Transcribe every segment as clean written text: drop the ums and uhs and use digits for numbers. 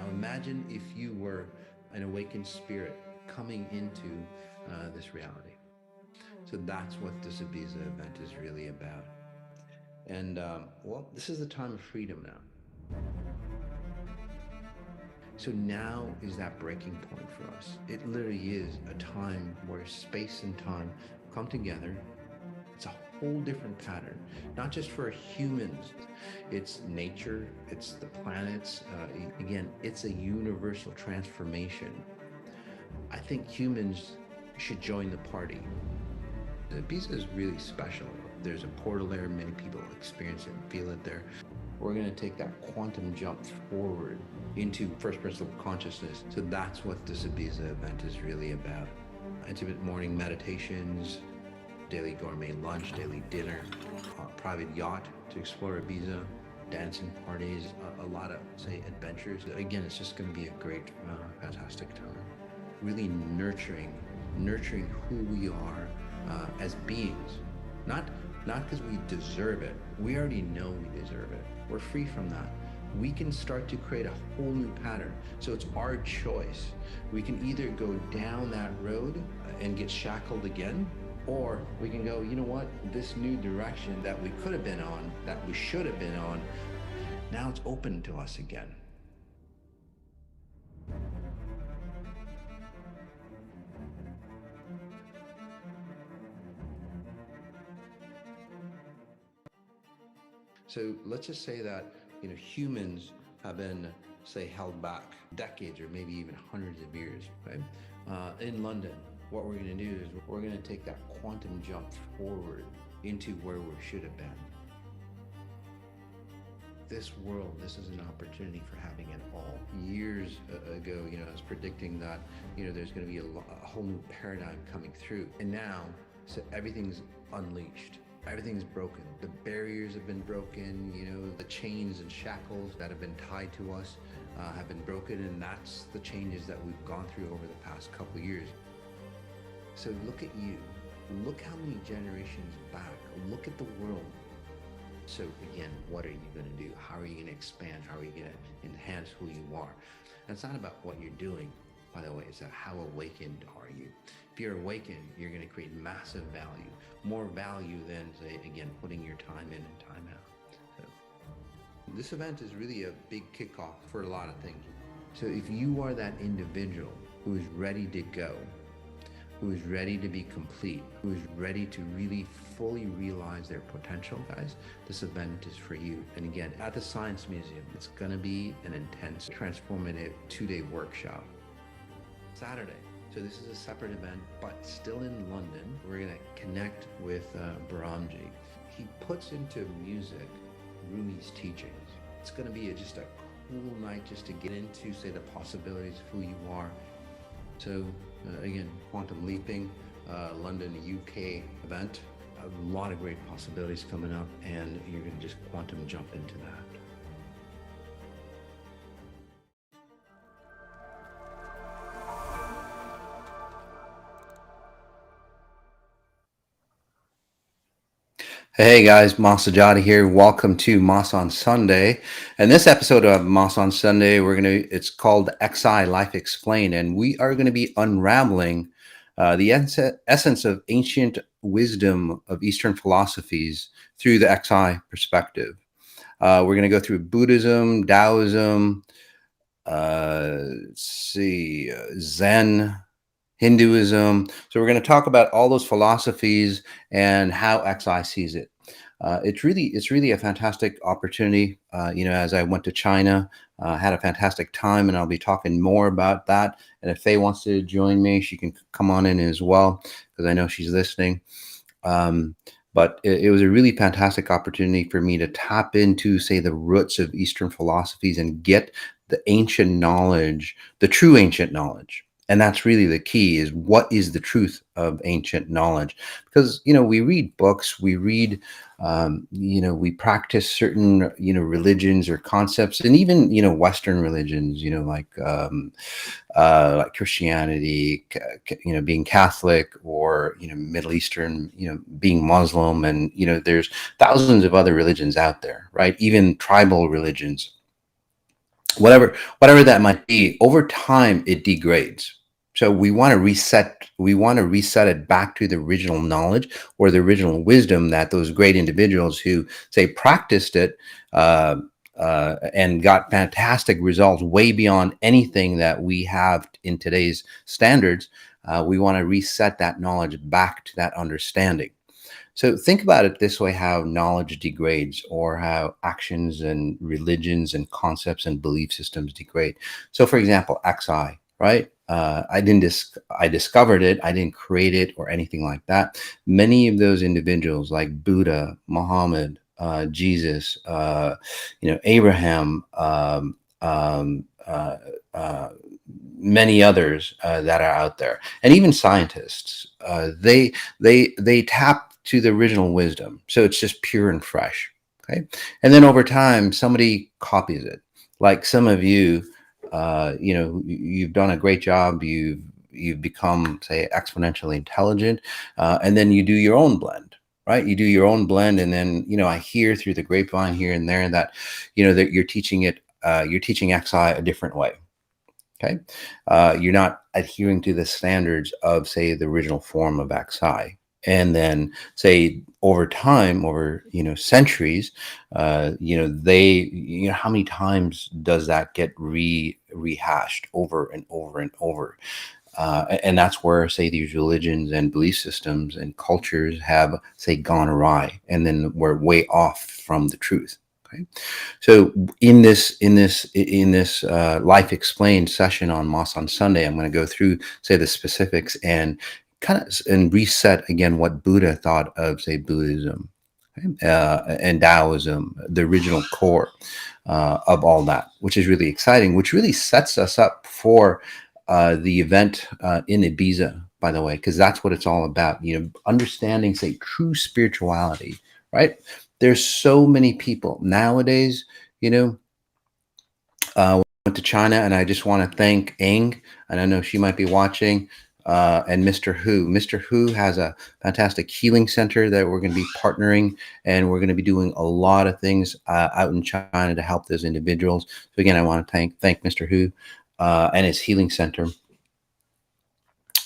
imagine if you were an awakened spirit coming into this reality. So that's what this Ibiza event is really about. And well, this is the time of freedom now. So now is that breaking point for us. It literally is a time where space and time come together. It's a whole different pattern, not just for humans. It's nature, it's the planets. Again, it's a universal transformation. I think humans should join the party. Ibiza is really special. There's a portal there. Many people experience it and feel it there. We're going to take that quantum jump forward into first principle consciousness. So that's what this Ibiza event is really about. Intimate morning meditations, daily gourmet lunch, daily dinner, private yacht to explore Ibiza, dancing parties, a lot of, say, adventures. Again, it's just going to be a great, fantastic time. Really nurturing who we are as beings. Not because we deserve it. We already know we deserve it. We're free from that. We can start to create a whole new pattern. So it's our choice. We can either go down that road and get shackled again, or we can go, you know what, this new direction that we could have been on, that we should have been on, now it's open to us again. So let's just say that, humans have been, say, held back decades or maybe even hundreds of years, right? In London, what we're going to do is we're going to take that quantum jump forward into where we should have been. This world, this is an opportunity for having it all. Years ago, I was predicting that, there's going to be a whole new paradigm coming through. And now, so everything's unleashed. Everything's broken. The barriers have been broken, the chains and shackles that have been tied to us have been broken, and that's the changes that we've gone through over the past couple of years. So look at you. Look how many generations back. Look at the world. So again, what are you going to do? How are you going to expand? How are you going to enhance who you are? And it's not about what you're doing, by the way. It's about how awakened are you. If you're awakened, you're going to create massive value. More value than, say, again, putting your time in and time out. So this event is really a big kickoff for a lot of things. So if you are that individual who is ready to go, who is ready to be complete, who is ready to really fully realize their potential, guys, this event is for you. And again, at the Science Museum, it's going to be an intense, transformative 2-day workshop. Saturday. So this is a separate event, but still in London. We're going to connect with Baramji. He puts into music Rumi's teachings. It's going to be just a cool night just to get into, say, the possibilities of who you are. So again, quantum leaping, London, UK event. A lot of great possibilities coming up, and you're going to just quantum jump into that. Hey guys, Mas Sajady here. Welcome to Mas on Sunday. And this episode of Mas on Sunday, it's called XI Life Explained, and we are going to be unraveling the essence of ancient wisdom of Eastern philosophies through the XI perspective. We're going to go through Buddhism, Taoism, Zen, Hinduism. So we're going to talk about all those philosophies and how XI sees it. It's really a fantastic opportunity. As I went to China, had a fantastic time, and I'll be talking more about that. And if Faye wants to join me, she can come on in as well, because I know she's listening. But it was a really fantastic opportunity for me to tap into, say, the roots of Eastern philosophies and get the ancient knowledge, the true ancient knowledge. And that's really the key, is what is the truth of ancient knowledge? Because, we read books, we read, we practice certain, religions or concepts, and even, Western religions, like Christianity, being Catholic, or, Middle Eastern, being Muslim. And, there's thousands of other religions out there, right? Even tribal religions. whatever that might be, over time it degrades. So we want to reset it back to the original knowledge or the original wisdom that those great individuals who say practiced it uh, and got fantastic results way beyond anything that we have in today's standards. We want to reset that knowledge back to that understanding. So think about it this way: how knowledge degrades, or how actions and religions and concepts and belief systems degrade. So, for example, XI, right? I discovered it. I didn't create it or anything like that. Many of those individuals, like Buddha, Muhammad, Jesus, Abraham, many others that are out there, and even scientists, they tap to the original wisdom, so it's just pure and fresh. Okay, and then over time, somebody copies it. Like some of you, you've done a great job. You've become, say, exponentially intelligent, and then you do your own blend. Right, you do your own blend, and then I hear through the grapevine here and there that that you're teaching it. You're teaching XI a different way. Okay, you're not adhering to the standards of, say, the original form of XI. And then, say, over time, over centuries, how many times does that get rehashed over and over and over? And that's where, say, these religions and belief systems and cultures have, say, gone awry, and then we're way off from the truth. Okay, so in this Life Explained session on Sunday, I'm going to go through, say, the specifics and kind of and reset again what Buddha thought of, say, Buddhism, okay, and Taoism, the original core of all that, which is really exciting, which really sets us up for the event in Ibiza, by the way, because that's what it's all about. Understanding, say, true spirituality, right? There's so many people nowadays, went to China, and I just want to thank Eng, and I know she might be watching, and Mr. Hu. Mr. Hu has a fantastic healing center that we're going to be partnering, and we're going to be doing a lot of things out in China to help those individuals. So again, I want to thank Mr. Hu and his healing center,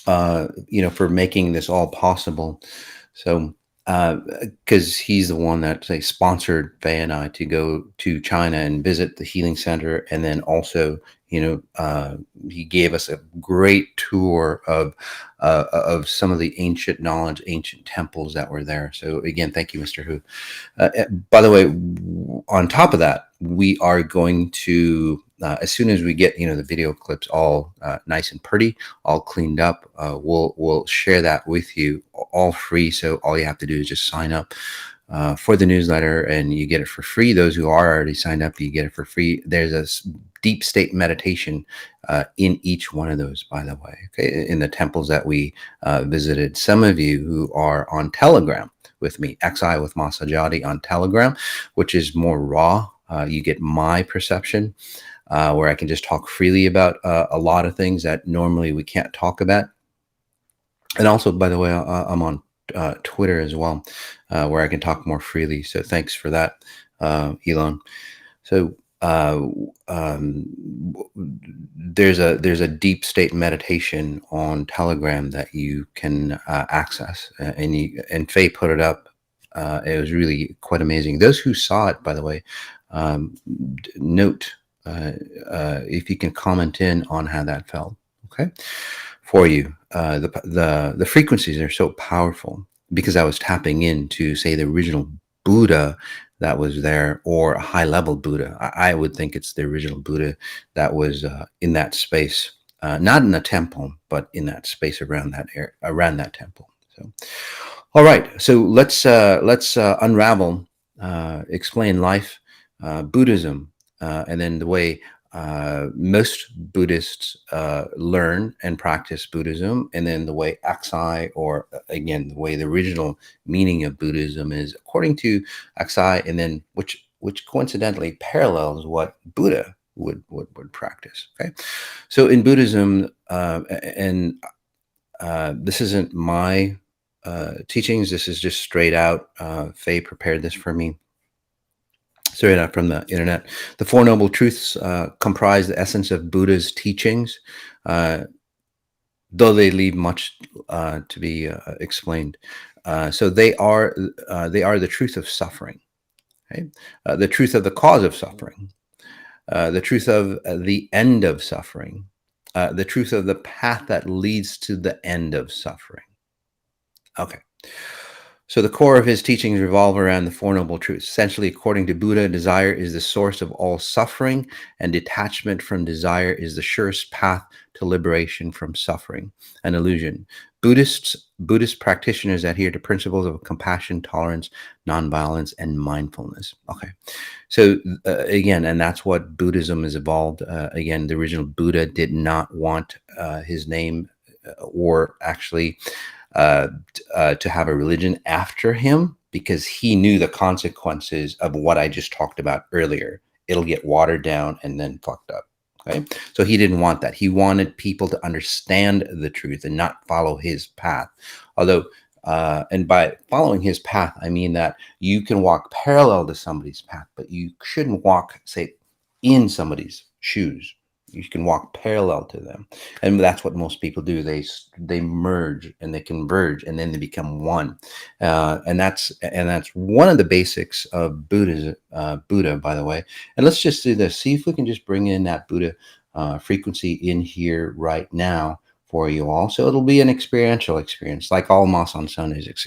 for making this all possible. So, because he's the one that, say, sponsored Faye and I to go to China and visit the healing center, and then also, he gave us a great tour of some of the ancient knowledge, ancient temples that were there. So again, thank you, Mr. Hu. By the way, on top of that, we are going to, as soon as we get the video clips all nice and pretty, all cleaned up, we'll share that with you all free. So all you have to do is just sign up for the newsletter, and you get it for free. Those who are already signed up, you get it for free. There's a deep state meditation in each one of those, by the way, okay, in the temples that we visited. Some of you who are on Telegram with me, XI with Mas Sajady on Telegram, which is more raw. You get my perception, where I can just talk freely about a lot of things that normally we can't talk about. And also, by the way, I'm on Twitter as well, where I can talk more freely. So thanks for that, Elon. So there's a deep state meditation on Telegram that you can access, and Faye put it up. It was really quite amazing. Those who saw it, by the way, note if you can comment in on how that felt. Okay, for you. The frequencies are so powerful because I was tapping into, say, the original Buddha that was there, or a high level Buddha. I would think it's the original Buddha that was in that space, not in the temple, but in that space around that area, around that temple. So, all right. So let's unravel, explain life, Buddhism, and then the way most Buddhists learn and practice Buddhism, and then the way Xi, or again, the way the original meaning of Buddhism is according to Xi, and then which coincidentally parallels what Buddha would practice. Okay, so in Buddhism, and this isn't my teachings. This is just straight out. Faye prepared this for me. Straight out from the internet. The Four Noble Truths comprise the essence of Buddha's teachings, uh, though they leave much to be explained. So they are the truth of suffering, right? The truth of the cause of suffering, the truth of the end of suffering, the truth of the path that leads to the end of suffering. Okay. So the core of his teachings revolve around the Four Noble Truths. Essentially, according to Buddha, desire is the source of all suffering, and detachment from desire is the surest path to liberation from suffering and illusion. Buddhist practitioners adhere to principles of compassion, tolerance, nonviolence, and mindfulness. Okay, so again, and that's what Buddhism has evolved. Again, the original Buddha did not want his name, or actually to have a religion after him, because he knew the consequences of what I just talked about earlier. It'll get watered down and then fucked up. Okay. So he didn't want that. He wanted people to understand the truth and not follow his path. Although, and by following his path, I mean that you can walk parallel to somebody's path, but you shouldn't walk, say, in somebody's shoes. You can walk parallel to them, and that's what most people do. They merge and they converge, and then they become one. And that's one of the basics of Buddhism. Buddha, by the way. And let's just do this. See if we can just bring in that Buddha frequency in here right now for you all. So it'll be an experiential experience, like all Moss on Sundays. It's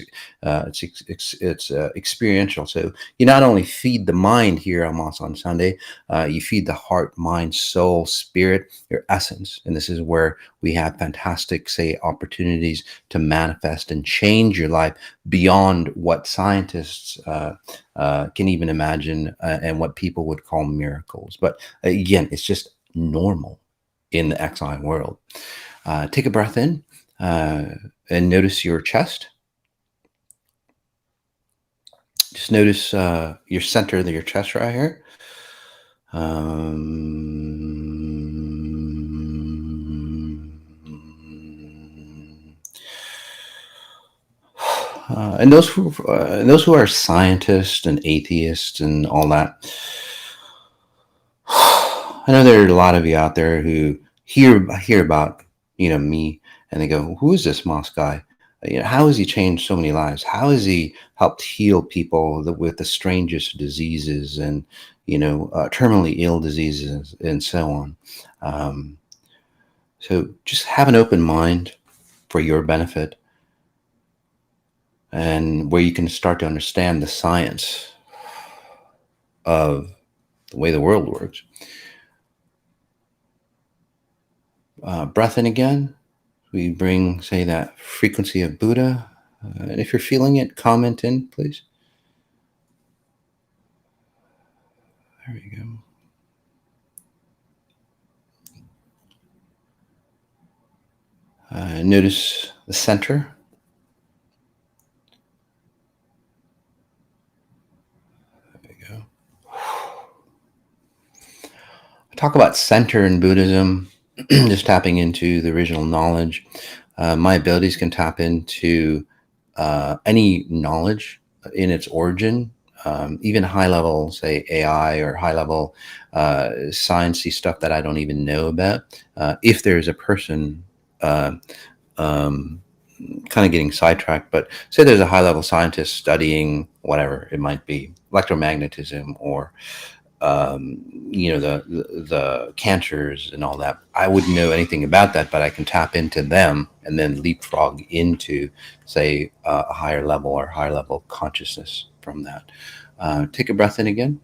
experiential. So you not only feed the mind here on Moss on Sunday, you feed the heart, mind, soul, spirit, your essence. And this is where we have fantastic, say, opportunities to manifest and change your life beyond what scientists can even imagine, and what people would call miracles. But again, it's just normal in the XI world. Take a breath in and notice your chest. Just notice your center of your chest right here. And those who are scientists and atheists and all that, I know there are a lot of you out there who hear about me, and they go, "Who is this Moss guy? How has he changed so many lives? How has he helped heal people with the strangest diseases and terminally ill diseases and so on?" So just have an open mind for your benefit, and where you can start to understand the science of the way the world works. Breath in again. We bring, say, that frequency of Buddha. And if you're feeling it, comment in, please. There we go. Notice the center. There we go. Talk about center in Buddhism, just tapping into the original knowledge. My abilities can tap into any knowledge in its origin, even high level, say, AI or high level sciencey stuff that I don't even know about. If there's a person, kind of getting sidetracked, but say there's a high level scientist studying whatever it might be, electromagnetism, or the cancers and all that. I wouldn't know anything about that, but I can tap into them and then leapfrog into, say, a higher level or higher level consciousness from that. Take a breath in again.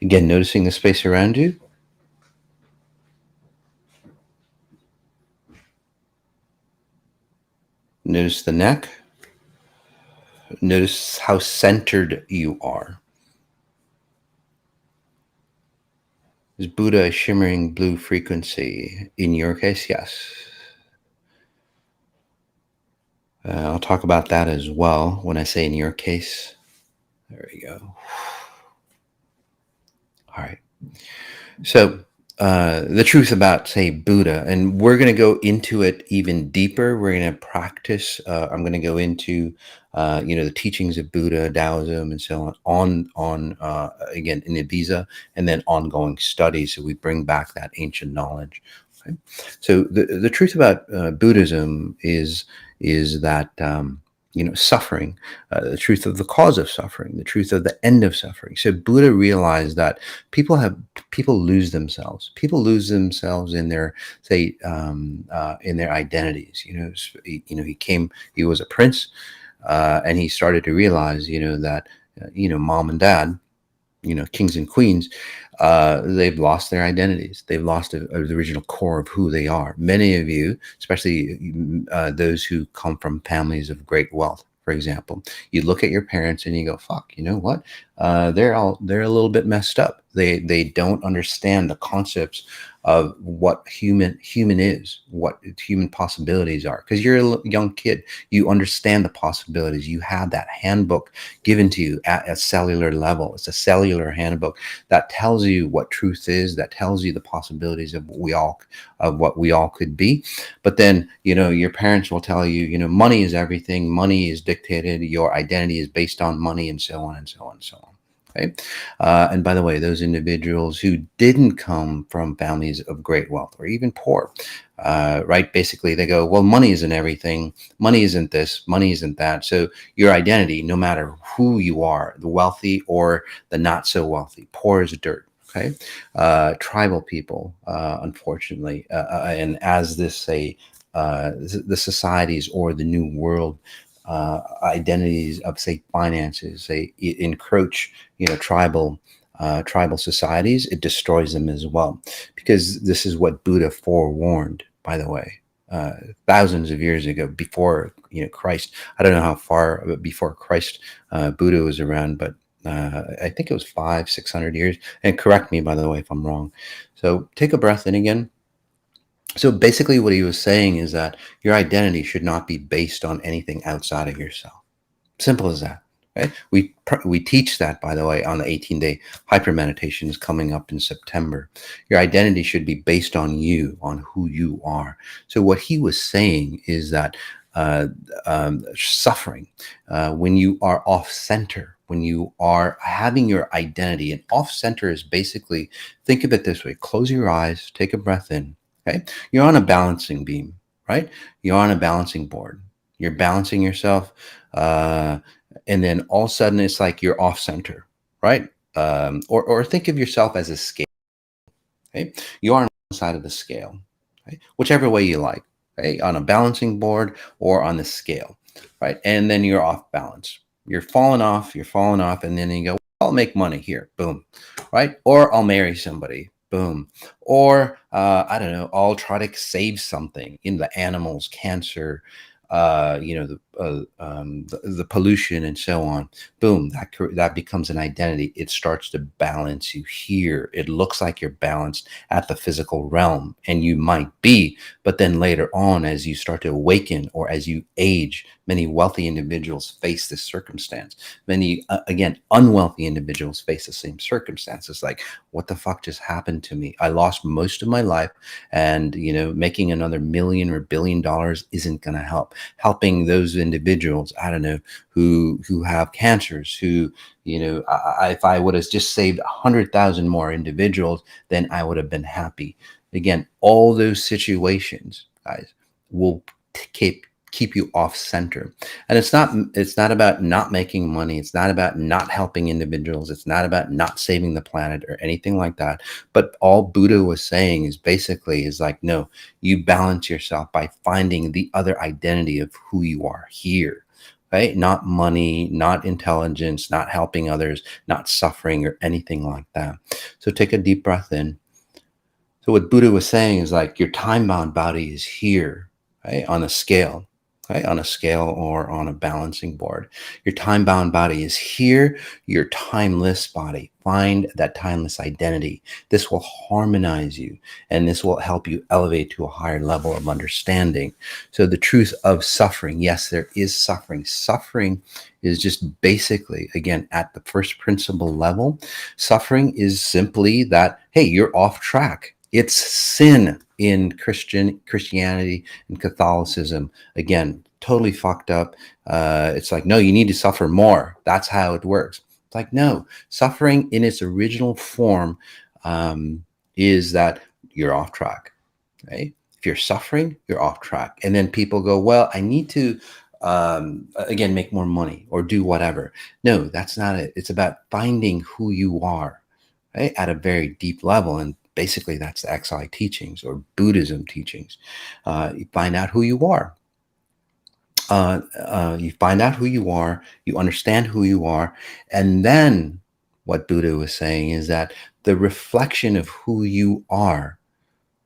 Again, noticing the space around you. Notice the neck. Notice how centered you are. Is Buddha a shimmering blue frequency? In your case, yes. I'll talk about that as well when I say in your case. There we go. All right. So, the truth about, say, Buddha, and we're going to go into it even deeper. We're going to practice. I'm going to go into, the teachings of Buddha, Taoism, and so on again in Ibiza, and then ongoing studies. So we bring back that ancient knowledge. Okay? So the truth about Buddhism is that. Suffering, the truth of the cause of suffering, the truth of the end of suffering. So Buddha realized that people lose themselves. People lose themselves in their, say, in their identities. He was a prince, and he started to realize, that, mom and dad, kings and queens, they've lost their identities. They've lost the original core of who they are. Many of you, especially those who come from families of great wealth, for example, you look at your parents and you go, "Fuck, you know what? They're a little bit messed up. They don't understand the concepts of what human is, what human possibilities are. Because you're a young kid, you understand the possibilities. You have that handbook given to you at a cellular level. It's a cellular handbook that tells you what truth is, that tells you the possibilities of what we all could be. But then, your parents will tell you, money is everything. Money is dictated. Your identity is based on money, and so on and so on and so on. Okay. And by the way, those individuals who didn't come from families of great wealth or even poor, right? Basically, they go, well, money isn't everything. Money isn't this. Money isn't that. So your identity, no matter who you are, the wealthy or the not so wealthy, poor as dirt. Okay. Tribal people, unfortunately, and as this say, the societies or the new world identities of, say, finances, say, encroach, tribal societies, it destroys them as well, because this is what Buddha forewarned, by the way, thousands of years ago, before Christ. I don't know how far before Christ Buddha was around, but I think it was 500-600 years. And correct me, by the way, if I'm wrong. So take a breath in again. So basically, what he was saying is that your identity should not be based on anything outside of yourself. Simple as that. Right? We teach that, by the way, on the 18-day hyper meditations coming up in September. Your identity should be based on you, on who you are. So what he was saying is that suffering, when you are off center, when you are having your identity, and off center is basically, think of it this way: close your eyes, take a breath in. Okay, you're on a balancing beam, right? You're on a balancing board. You're balancing yourself. And then all of a sudden it's like you're off center, right? Or think of yourself as a scale. Okay, you are on one side of the scale, okay? Whichever way you like, okay? On a balancing board or on the scale, right? And then you're off balance. You're falling off, and then you go, well, I'll make money here, boom, right? Or I'll marry somebody, boom. Or I don't know, I'll try to save something in the animals, cancer, the pollution and so on. Boom, that becomes an identity. It starts to balance you here. It looks like you're balanced at the physical realm, and you might be, but then later on, as you start to awaken or as you age, many wealthy individuals face this circumstance. Many, again, unwealthy individuals face the same circumstances. Like, what the fuck just happened to me? I lost most of my life, and making another million or $1 billion isn't going to help. Helping those individuals, I don't know, who have cancers, who, if I would have just saved 100,000 more individuals, then I would have been happy. Again, all those situations, guys, will keep you off center. And it's not about not making money. It's not about not helping individuals. It's not about not saving the planet or anything like that. But all Buddha was saying is basically is like, no, you balance yourself by finding the other identity of who you are here. Right? Not money, not intelligence, not helping others, not suffering or anything like that. So take a deep breath in. So what Buddha was saying is like, your time-bound body is here, right? On a scale, right? On a scale or on a balancing board. Your time-bound body is here. Your timeless body, find that timeless identity. This will harmonize you, and this will help you elevate to a higher level of understanding. So the truth of suffering, yes, there is suffering. Suffering is just basically, again, at the first principle level, suffering is simply that, hey, you're off track. It's sin in Christianity and Catholicism. Again, totally fucked up. It's like, no, you need to suffer more. That's how it works. It's like, no, suffering in its original form is that you're off track, right? If you're suffering, you're off track. And then people go, well, I need to, again, make more money or do whatever. No, that's not it. It's about finding who you are, right? At a very deep level. And basically, that's the XI teachings or Buddhism teachings. You find out who you are. You find out who you are, you understand who you are, and then what Buddha was saying is that the reflection of who you are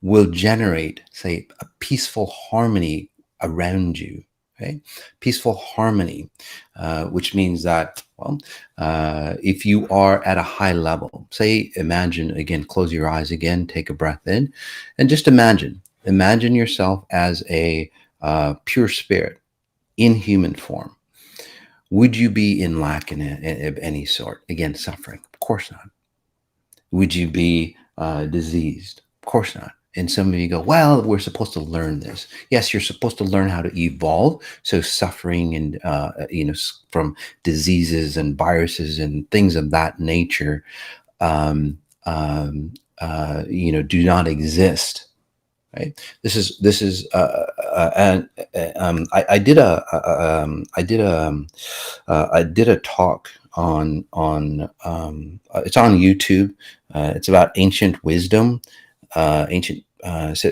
will generate, say, a peaceful harmony around you, right? Peaceful harmony, which means that, well, if you are at a high level, say, imagine, again, close your eyes again, take a breath in, and just imagine yourself as a pure spirit in human form. Would you be in lack of any sort? Again, suffering? Of course not. Would you be diseased? Of course not. And some of you go, well, we're supposed to learn this. Yes, you're supposed to learn how to evolve. So suffering and, from diseases and viruses and things of that nature, do not exist. Right. I did a talk on it's on YouTube. It's about ancient wisdom, ancient. So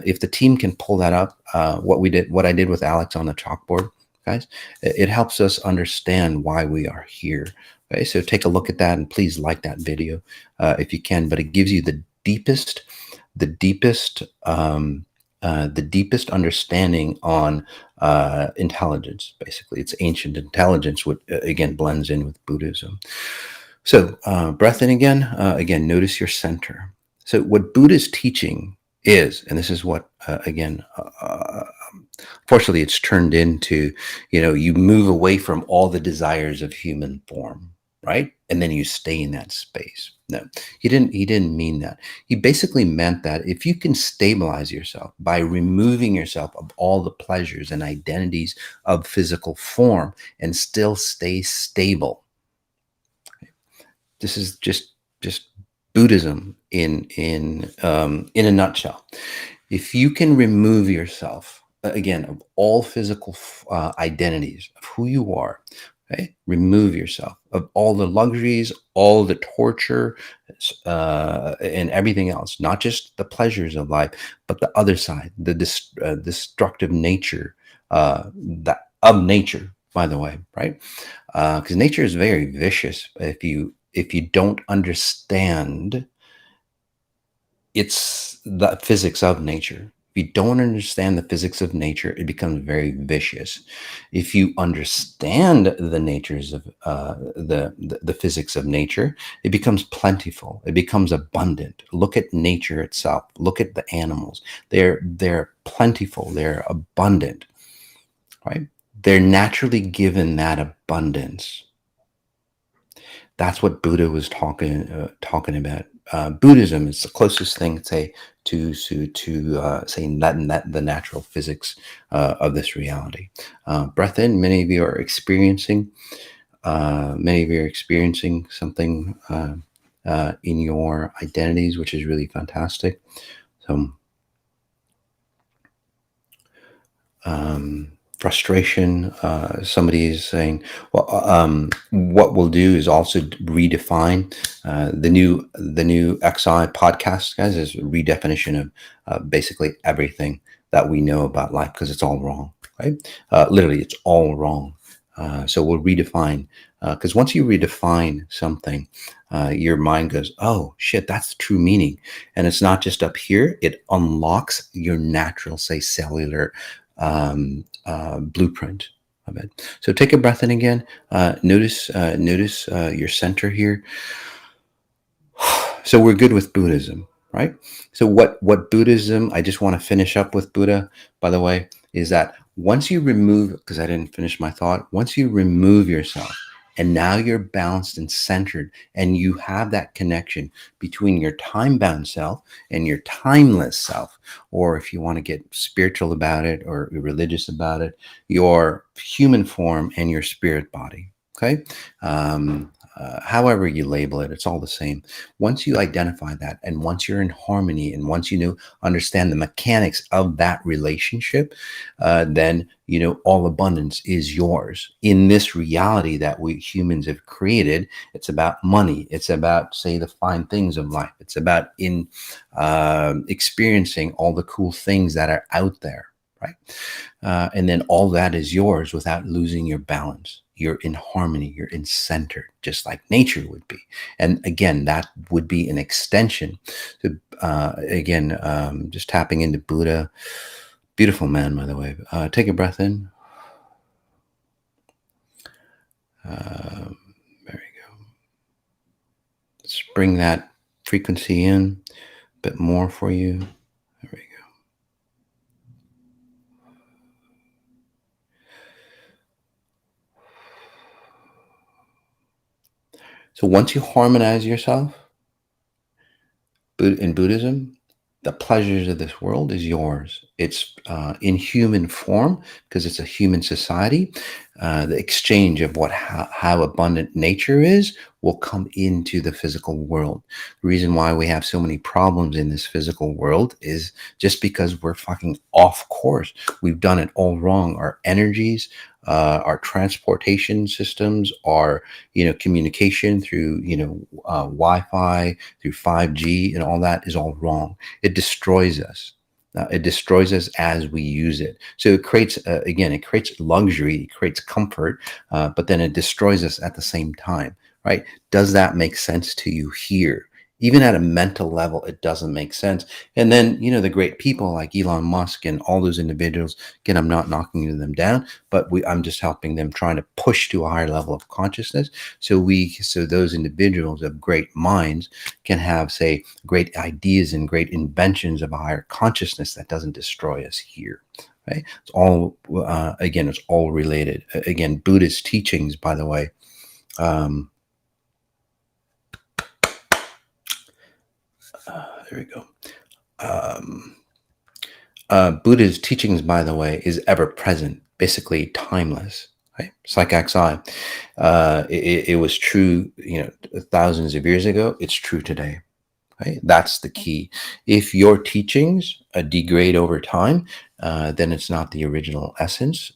if the team can pull that up, what I did with Alex on the chalkboard, guys, it helps us understand why we are here. Okay, so take a look at that and please like that video if you can. But it gives you the deepest understanding on intelligence. Basically, it's ancient intelligence, which again blends in with Buddhism. So breath in again. Again, notice your center. So what Buddha's teaching is, and this is what fortunately it's turned into, you move away from all the desires of human form, right? And then you stay in that space. No, he didn't mean that. He basically meant that if you can stabilize yourself by removing yourself of all the pleasures and identities of physical form and still stay stable. This is just Buddhism in a nutshell. If you can remove yourself again of all physical identities of who you are, okay? Remove yourself of all the luxuries, all the torture, and everything else, not just the pleasures of life, but the other side, the destructive nature that of nature, by the way, right? Because nature is very vicious if you don't understand it's the physics of nature. If you don't understand the physics of nature, it becomes very vicious. If you understand the natures of the physics of nature, it becomes plentiful. It becomes abundant. Look at nature itself. Look at the animals. They're plentiful. They're abundant, right? They're naturally given that abundance. That's what Buddha was talking about. Buddhism is the closest thing, say, to saying that the natural physics of this reality. Breath in. Many of you are experiencing. Something in your identities, which is really fantastic. So. Frustration. Somebody is saying, well, what we'll do is also redefine the new XI podcast, guys, is a redefinition of basically everything that we know about life, because it's all wrong, right? Literally, it's all wrong. So we'll redefine, because once you redefine something, your mind goes, oh shit, that's the true meaning. And it's not just up here, it unlocks your natural, say, cellular blueprint of it. So take a breath in again. Notice your center here. So we're good with Buddhism, right? So what Buddhism, I just want to finish up with Buddha, by the way, is that once you remove, because I didn't finish my thought, once you remove yourself and now you're balanced and centered and you have that connection between your time-bound self and your timeless self, or if you want to get spiritual about it or religious about it, your human form and your spirit body. Okay. However you label it, it's all the same. Once you identify that, and once you're in harmony, and once you know understand the mechanics of that relationship, then you know all abundance is yours in this reality that we humans have created. It's about money. It's about, say, the fine things of life. It's about experiencing all the cool things that are out there, right? And then all that is yours without losing your balance. You're in harmony, you're in center, just like nature would be. And again, that would be an extension. So, just tapping into Buddha. Beautiful man, by the way. Take a breath in. There we go. Let's bring that frequency in a bit more for you. There we go. So once you harmonize yourself in Buddhism, the pleasures of this world is yours. It's in human form because it's a human society. The exchange of how abundant nature is will come into the physical world. The reason why we have so many problems in this physical world is just because we're fucking off course. We've done it all wrong. Our energies, our transportation systems, our communication through Wi-Fi, through 5G, and all that is all wrong. It destroys us. It destroys us as we use it. So it creates, it creates luxury, it creates comfort, but then it destroys us at the same time, right? Does that make sense to you here? Even at a mental level, it doesn't make sense. And then, the great people like Elon Musk and all those individuals, again, I'm not knocking them down, but I'm just helping them, trying to push to a higher level of consciousness. So those individuals of great minds can have, say, great ideas and great inventions of a higher consciousness that doesn't destroy us here. Right? It's all it's all related. Again, Buddhist teachings, by the way. There we go. Buddha's teachings, by the way, is ever present, basically timeless. Right? It's like XI. It was true, thousands of years ago. It's true today. Right? That's the key. If your teachings degrade over time, then it's not the original essence.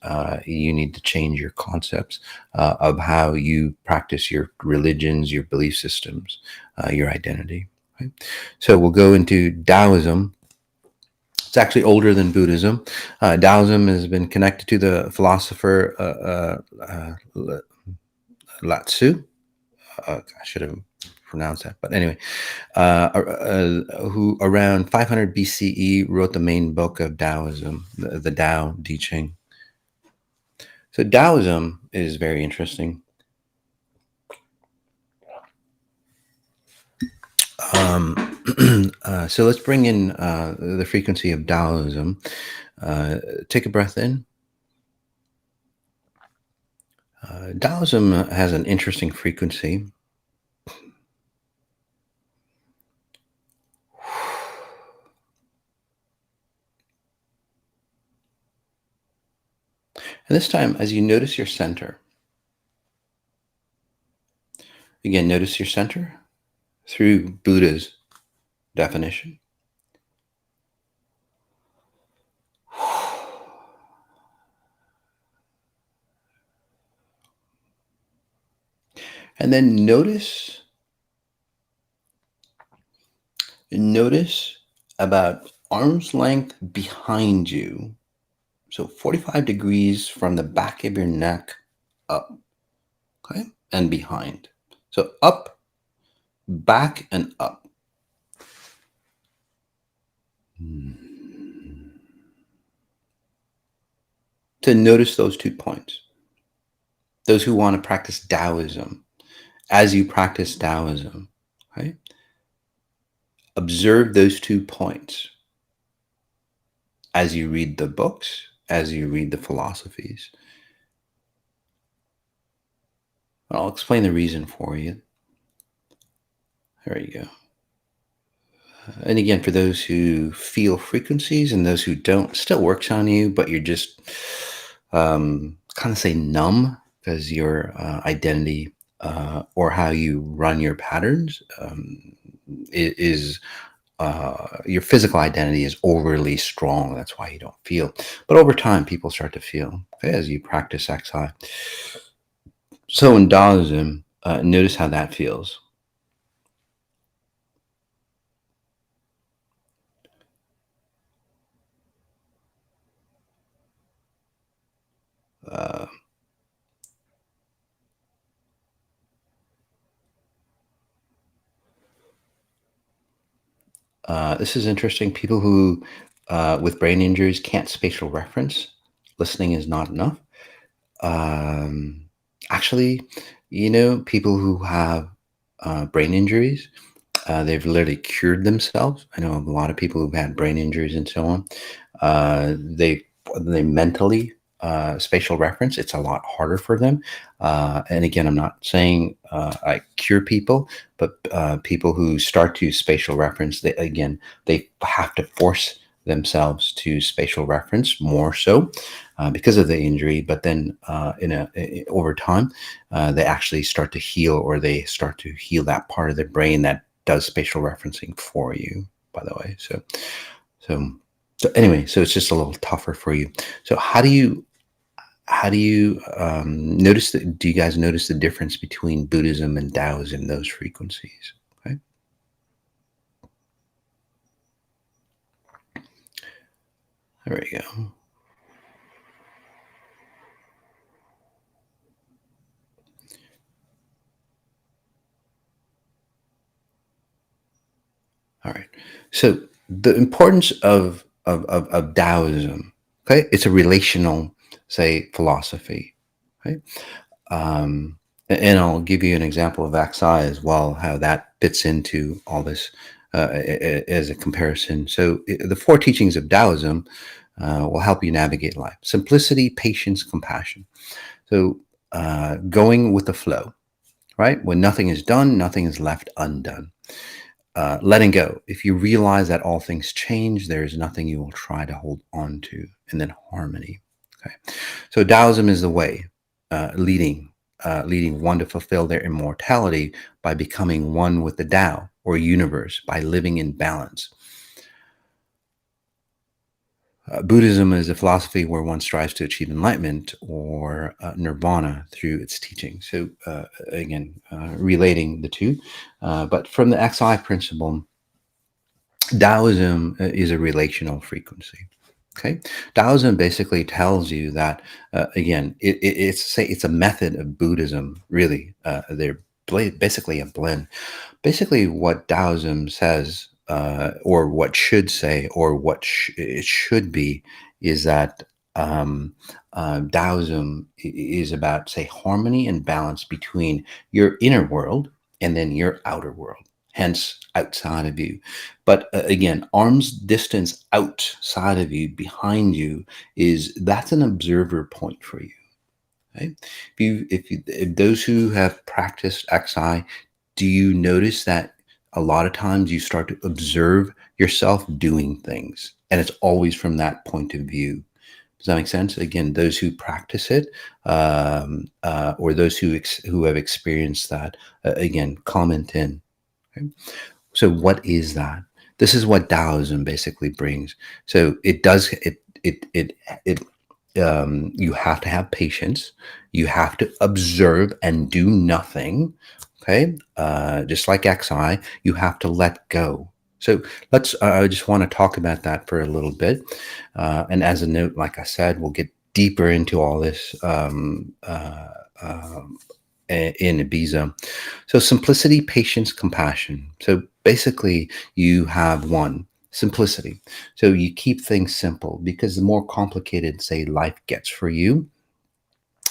You need to change your concepts of how you practice your religions, your belief systems, your identity. Right? So we'll go into Taoism. It's actually older than Buddhism. Taoism has been connected to the philosopher Lao Tzu. I should have pronounced that, but anyway, who around 500 BCE wrote the main book of Taoism, the Tao Te Ching. So Taoism is very interesting. So let's bring in the frequency of Taoism. Take a breath in. Taoism has an interesting frequency. And this time, as you notice your center, again, notice your center through Buddha's definition. And then notice about arm's length behind you. So 45 degrees from the back of your neck up, okay, and behind. So up, back, and up. To notice those 2 points. Those who want to practice Taoism, as you practice Taoism, right? Observe those 2 points as you read the books, as you read the philosophies. I'll explain the reason for you. There you go. And again, for those who feel frequencies and those who don't, still works on you, but you're just kind of say numb because your identity or how you run your patterns is your physical identity is overly strong. That's why you don't feel. But over time, people start to feel, okay, as you practice XI. So in Taoism, notice how that feels. Uh, this is interesting. People who, with brain injuries, can't spatial reference. Listening is not enough. Actually, people who have brain injuries, they've literally cured themselves. I know a lot of people who've had brain injuries and so on. They mentally spatial reference. It's a lot harder for them. And again, I'm not saying I cure people, but people who start to spatial reference, they have to force themselves to spatial reference more so because of the injury. But then over time, they actually start to heal, or they start to heal that part of the brain that does spatial referencing for you, by the way. So anyway, so it's just a little tougher for you. So how do you notice that? Do you guys notice the difference between Buddhism and Taoism, those frequencies? Okay, there we go. All right. So the importance of Taoism, okay, it's a relational, say, philosophy, right? And I'll give you an example of XI as well, how that fits into all this as a comparison. So the four teachings of Taoism will help you navigate life: simplicity, patience, compassion. So going with the flow, right? When nothing is done, nothing is left undone. Letting go. If you realize that all things change, there is nothing you will try to hold on to. And then harmony. Okay. So Taoism is the way, leading one to fulfill their immortality by becoming one with the Tao or universe, by living in balance. Buddhism is a philosophy where one strives to achieve enlightenment or nirvana through its teaching. So again, relating the two, but from the XI principle, Taoism is a relational frequency. Okay, Taoism basically tells you that again, it's a method of Buddhism. Really, they're basically a blend. Basically, what Taoism says, or what should say, or what it should be, is that Taoism is about, say, harmony and balance between your inner world and then your outer world, hence outside of you. But again, arm's distance outside of you, behind you, that's an observer point for you. Right? If those who have practiced XI, do you notice that a lot of times you start to observe yourself doing things, and it's always from that point of view? Does that make sense? Again, those who practice it, or those who have experienced that, again, comment in. Okay? So what is that? This is what Taoism basically brings. So it does it you have to have patience. You have to observe and do nothing. Okay, just like XI, you have to let go. So let's. I just want to talk about that for a little bit. And as a note, like I said, we'll get deeper into all this in Ibiza. So simplicity, patience, compassion. So basically, you have one, simplicity. So you keep things simple, because the more complicated, say, life gets for you,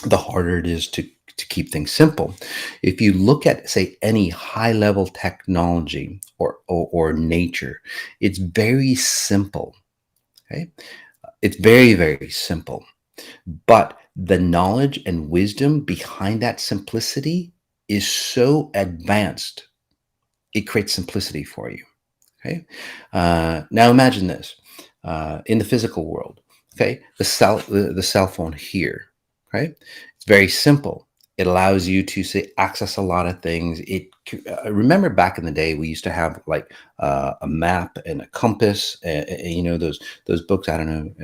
the harder it is to keep things simple. If you look at, say, any high level technology or nature, it's very simple. Okay, it's very, very simple. But the knowledge and wisdom behind that simplicity is so advanced, it creates simplicity for you. Okay. Now imagine this in the physical world. Okay, the cell phone here. Okay, it's very simple. It allows you to say access a lot of things. Remember back in the day we used to have like a map and a compass. You know those books. I don't know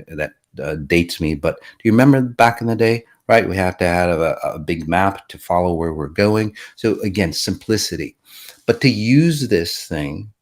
that dates me, but do you remember back in the day? Right, we have to have a big map to follow where we're going. So again, simplicity. But to use this thing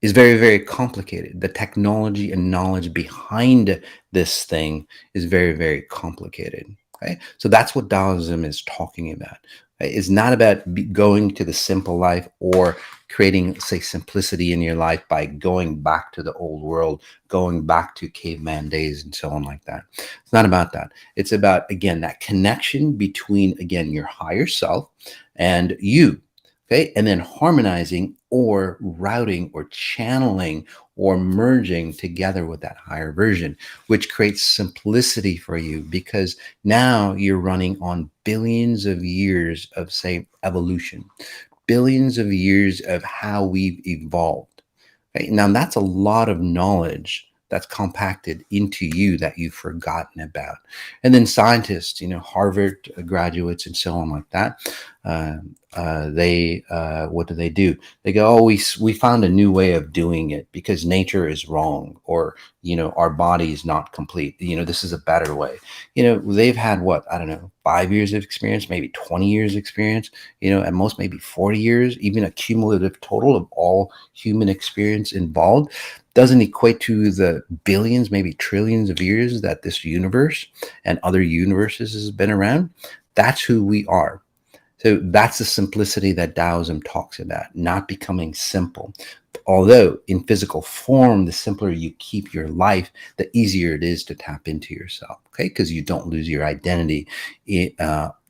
is very, very complicated. The technology and knowledge behind this thing is very, very complicated. Okay, so that's what Taoism is talking about. Right? It's not about going to the simple life or creating, say, simplicity in your life by going back to the old world, going back to caveman days, and so on like that. It's not about that. It's about, again, that connection between, again, your higher self and you. Okay, and then harmonizing or routing or channeling or merging together with that higher version, which creates simplicity for you because now you're running on billions of years of, say, evolution, billions of years of how we've evolved. Okay? Now, that's a lot of knowledge that's compacted into you that you've forgotten about. And then scientists, Harvard graduates and so on like that, they what do? They go, oh, we found a new way of doing it because nature is wrong, or our body is not complete. This is a better way. They've had what, I don't know, 5 years of experience, maybe 20 years experience, at most maybe 40 years, even a cumulative total of all human experience involved doesn't equate to the billions, maybe trillions of years that this universe and other universes has been around. That's who we are. So that's the simplicity that Taoism talks about, not becoming simple. Although in physical form, the simpler you keep your life, the easier it is to tap into yourself, okay? Because you don't lose your identity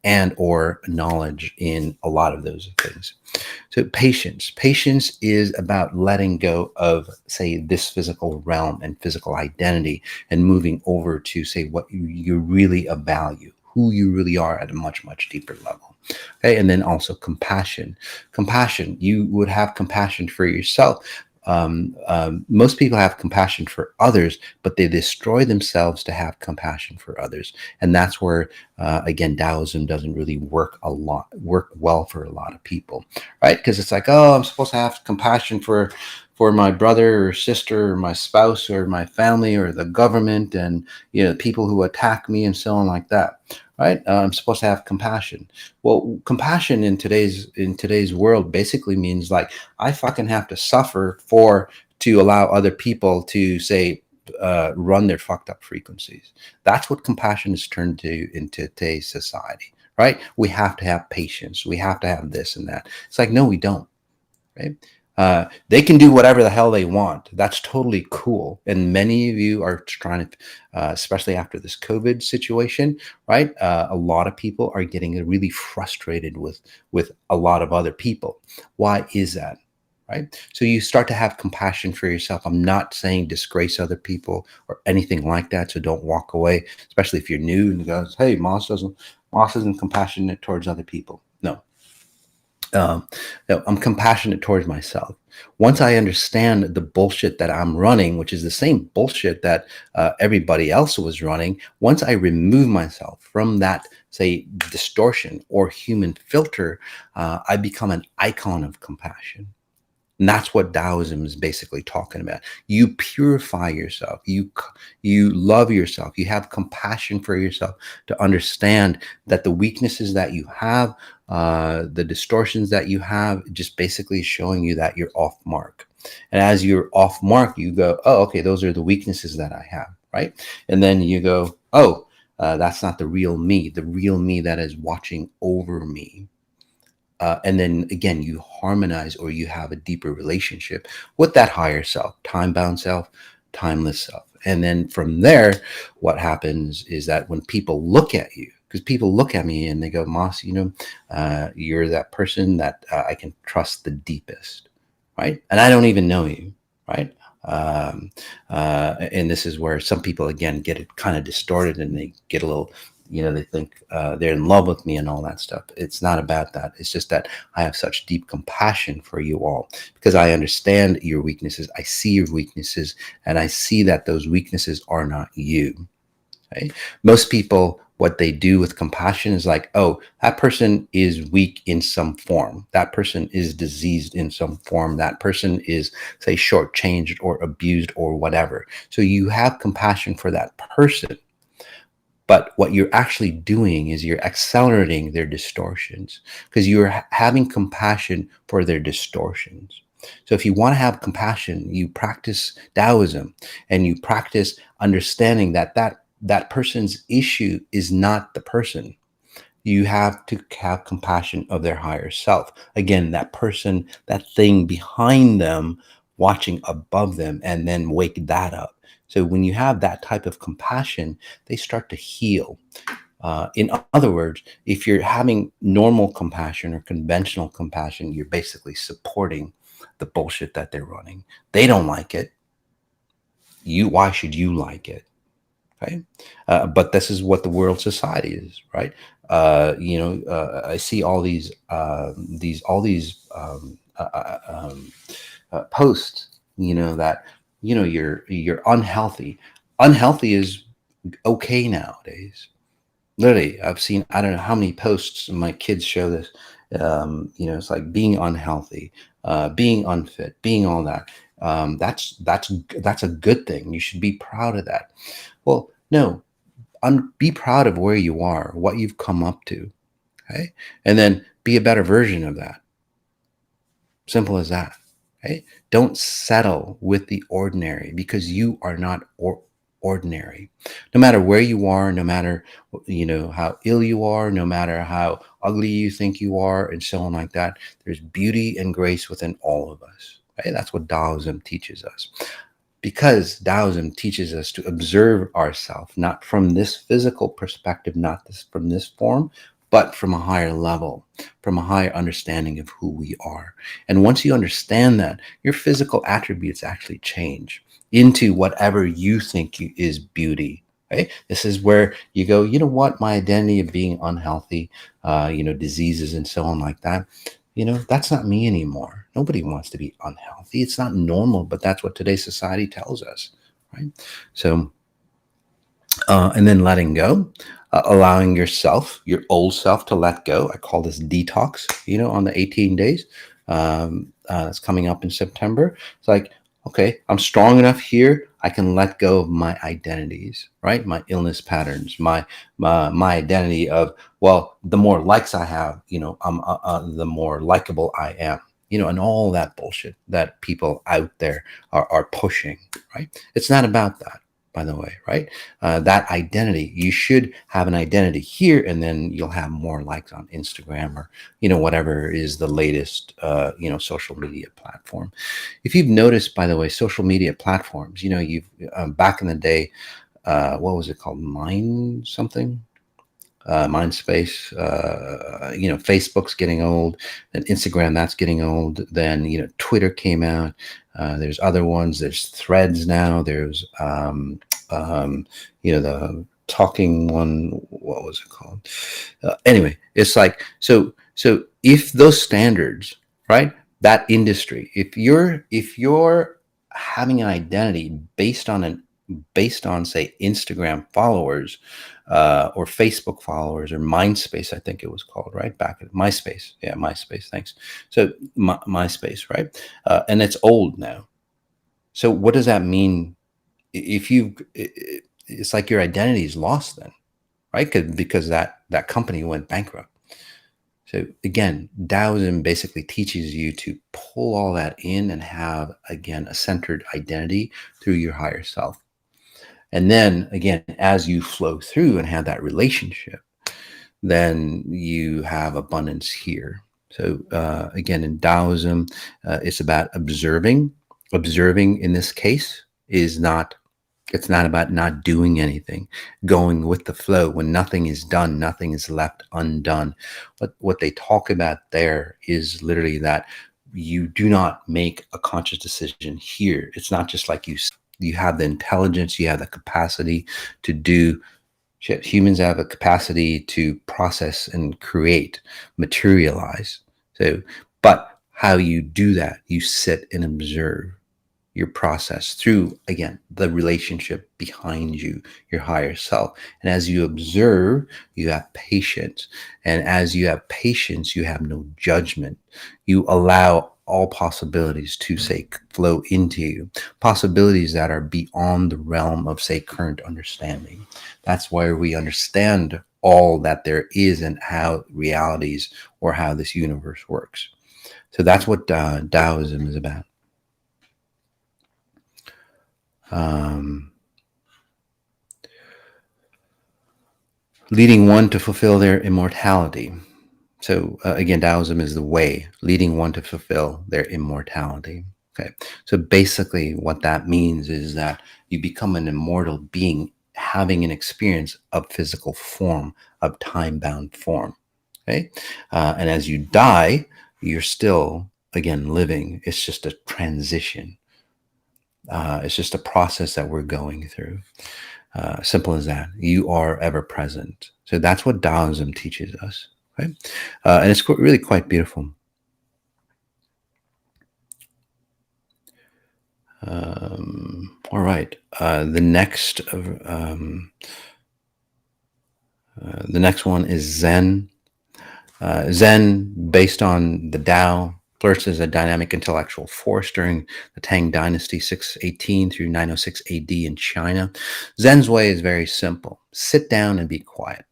and or knowledge in a lot of those things. So patience is about letting go of, say, this physical realm and physical identity and moving over to, say, what you really value, who you really are at a much, much deeper level. Okay, and then also compassion. Compassion, you would have compassion for yourself. Most people have compassion for others, but they destroy themselves to have compassion for others, and that's where, again, Taoism doesn't really work well for a lot of people, right? Because it's like, oh, I'm supposed to have compassion for my brother or sister or my spouse or my family or the government and people who attack me and so on like that, right? I'm supposed to have compassion. Well, compassion in today's world basically means like I fucking have to suffer to allow other people to, say, run their fucked up frequencies. That's what compassion is turned to in today's society, right? We have to have patience. We have to have this and that. It's like, no, we don't, right? They can do whatever the hell they want. That's totally cool. And many of you are trying to, especially after this COVID situation, right? A lot of people are getting really frustrated with a lot of other people. Why is that? Right? So you start to have compassion for yourself. I'm not saying disgrace other people or anything like that. So don't walk away, especially if you're new and goes, hey, Moss isn't compassionate towards other people. No, um, no, I'm compassionate towards myself. Once I understand the bullshit that I'm running, which is the same bullshit that everybody else was running, once I remove myself from that, say, distortion or human filter, I become an icon of compassion. And that's what Taoism is basically talking about. You purify yourself. You love yourself. You have compassion for yourself to understand that the weaknesses that you have, the distortions that you have, just basically showing you that you're off mark. And as you're off mark, you go, oh, okay, those are the weaknesses that I have, right? And then you go, oh, that's not the real me that is watching over me. And then again, you harmonize or you have a deeper relationship with that higher self, time bound self, timeless self. And then from there, what happens is that when people look at you, because people look at me and they go, Mas, you're that person that I can trust the deepest, right? And I don't even know you, right? Um, and this is where some people again get it kind of distorted, and they get a little, they think they're in love with me and all that stuff. It's not about that. It's just that I have such deep compassion for you all, because I understand your weaknesses. I see your weaknesses, and I see that those weaknesses are not you. Right? Most people, what they do with compassion is like, oh, that person is weak in some form. That person is diseased in some form. That person is, say, shortchanged or abused or whatever. So you have compassion for that person. But what you're actually doing is you're accelerating their distortions, because you're having compassion for their distortions. So if you want to have compassion, you practice Taoism, and you practice understanding that person's issue is not the person. You have to have compassion of their higher self. Again, that person, that thing behind them, watching above them, and then wake that up. So when you have that type of compassion, they start to heal. In other words, if you're having normal compassion or conventional compassion, you're basically supporting the bullshit that they're running. They don't like it. Why should you like it? Right? But this is what the world society is, right? I see all these posts, that you're unhealthy. Unhealthy is okay nowadays. Literally, I've seen, I don't know how many posts, and my kids show this. It's like being unhealthy, being unfit, being all that. That's a good thing. You should be proud of that. Well, no, be proud of where you are, what you've come up to, okay? And then be a better version of that. Simple as that. Okay? Don't settle with the ordinary, because you are not ordinary. No matter where you are, no matter how ill you are, no matter how ugly you think you are, and so on like that, there's beauty and grace within all of us. Right? That's what Taoism teaches us. Because Taoism teaches us to observe ourselves, not from this physical perspective, not from this form, but from a higher level, from a higher understanding of who we are. And once you understand that, your physical attributes actually change into whatever you think is beauty. Right? This is where you go, you know what, my identity of being unhealthy, diseases and so on like that, that's not me anymore. Nobody wants to be unhealthy. It's not normal, but that's what today's society tells us, right? So, and then letting go, allowing yourself, your old self, to let go. I call this detox, on the 18 days. It's coming up in September. It's like, okay, I'm strong enough here. I can let go of my identities, right? My illness patterns, my identity of, well, the more likes I have, the more likable I am, and all that bullshit that people out there are pushing, right? It's not about that, by the way, right? That identity, you should have an identity here, and then you'll have more likes on Instagram, or whatever is the latest social media platform. If you've noticed, by the way, social media platforms, you've back in the day, what was it called, Mindspace, Facebook's getting old, then Instagram, that's getting old, then Twitter came out, there's other ones, there's Threads now, there's the talking one, what was it called, anyway, it's like, so if those standards, right, that industry, if you're having an identity based on say Instagram followers, or Facebook followers, or MySpace, I think it was called, right? Back at MySpace. Yeah, MySpace. Thanks. So MySpace, right? And it's old now. So what does that mean? If it's like your identity is lost then, right? Because that company went bankrupt. So again, Taoism basically teaches you to pull all that in and have, again, a centered identity through your higher self. And then again, as you flow through and have that relationship, then you have abundance here. So again, in Taoism, it's about observing. Observing in this case is not It's not about not doing anything, going with the flow. When nothing is done, nothing is left undone. What they talk about there is literally that you do not make a conscious decision here. It's not just like you have the intelligence, you have the capacity to do shit. Humans have a capacity to process and create, materialize. So, but how you do that, you sit and observe your process through, again, the relationship behind you, your higher self. And as you observe, you have patience. And as you have patience, you have no judgment. You allow all possibilities to, say, flow into you, possibilities that are beyond the realm of, say, current understanding. That's where we understand all that there is and how realities or how this universe works. So that's what Taoism is about. Um, Leading one to fulfill their immortality. So again, Taoism is the way, leading one to fulfill their immortality. Okay. So basically what that means is that you become an immortal being having an experience of physical form, of time-bound form. Okay. And as you die, you're still, again, living. It's just a transition. It's just a process that we're going through. Simple as that. You are ever present. So that's what Taoism teaches us. Okay? And it's really quite beautiful. All right. The next one is Zen. Zen, based on the Tao, flourished as a dynamic intellectual force during the Tang Dynasty, 618 through 906 AD in China. Zen's way is very simple: sit down and be quiet.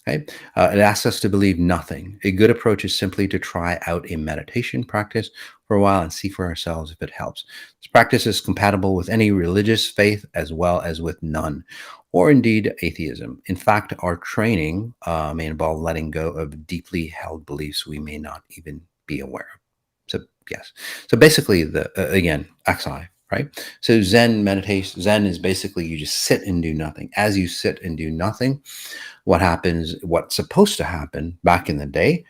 Okay? It asks us to believe nothing. A good approach is simply to try out a meditation practice for a while and see for ourselves if it helps. This practice is compatible with any religious faith as well as with none, or indeed atheism. In fact, our training may involve letting go of deeply held beliefs we may not even be aware of. So, yes. So basically, again, Xi. Right? So Zen meditation, Zen is basically you just sit and do nothing. As you sit and do nothing, what happens, what's supposed to happen back in the day,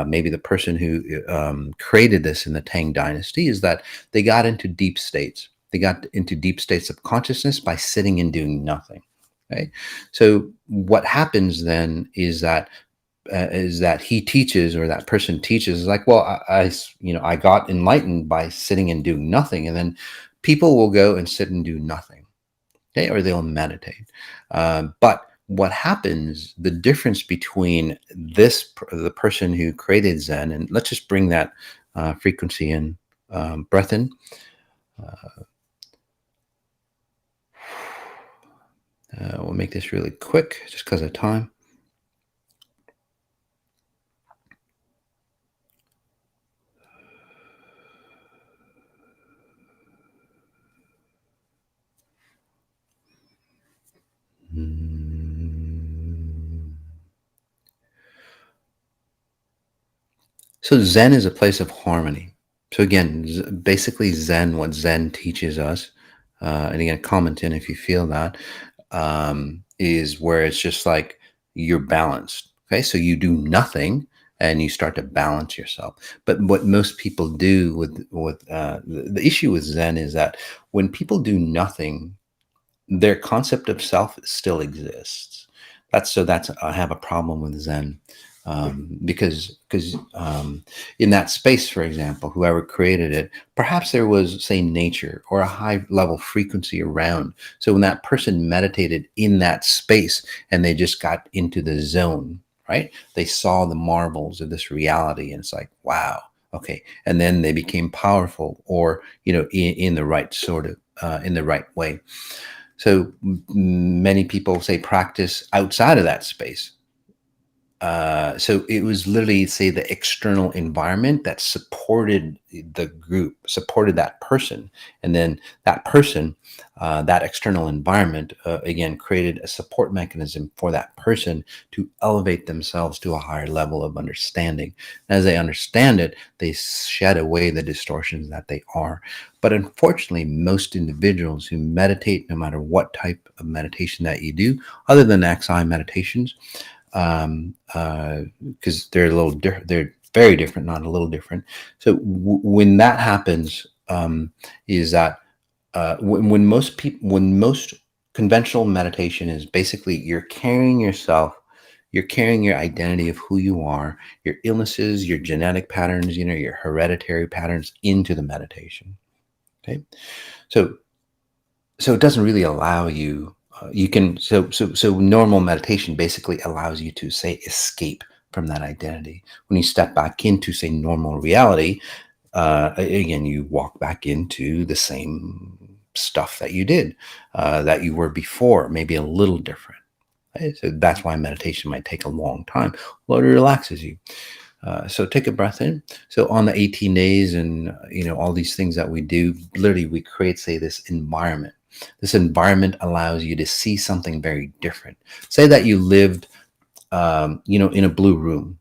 maybe the person who created this in the Tang Dynasty, is that they got into deep states. They got into deep states of consciousness by sitting and doing nothing. Okay, so what happens then is that he teaches, or that person teaches, is like, well, I got enlightened by sitting and doing nothing, and then people will go and sit and do nothing. Okay, or they'll meditate. But what happens, the difference between the person who created Zen, and let's just bring that frequency in, breath in. We'll make this really quick just because of time. So Zen is a place of harmony. So again, basically Zen, what Zen teaches us, and again, comment in if you feel that, is where it's just like you're balanced. Okay, so you do nothing and you start to balance yourself. But what most people do the issue with Zen is that when people do nothing, their concept of self still exists. That's I have a problem with Zen, because in that space, for example, whoever created it, perhaps there was, say, nature or a high level frequency around. So when that person meditated in that space and they just got into the zone, right? They saw the marvels of this reality, and it's like, wow, okay. And then they became powerful, or in the right sort of in the right way. So many people, say, practice outside of that space, So it was literally, say, the external environment that supported the group, supported that person, and then that person, that external environment, again, created a support mechanism for that person to elevate themselves to a higher level of understanding. As they understand it, they shed away the distortions that they are. But unfortunately, most individuals who meditate, no matter what type of meditation that you do, other than XI meditations, because they're a little different. They're very different, not a little different. So when that happens, is that when most people, when most conventional meditation is basically you're carrying yourself, you're carrying your identity of who you are, your illnesses, your genetic patterns, your hereditary patterns into the meditation. Okay, so it doesn't really allow you, you can, so normal meditation basically allows you to, say, escape from that identity. When you step back into, say, normal reality, again, you walk back into the same stuff that you did, that you were before, maybe a little different. Right? So that's why meditation might take a long time. Well, it relaxes you. So take a breath in. So on the 18 days and, all these things that we do, literally we create, say, this environment. This environment allows you to see something very different. Say that you lived, in a blue room,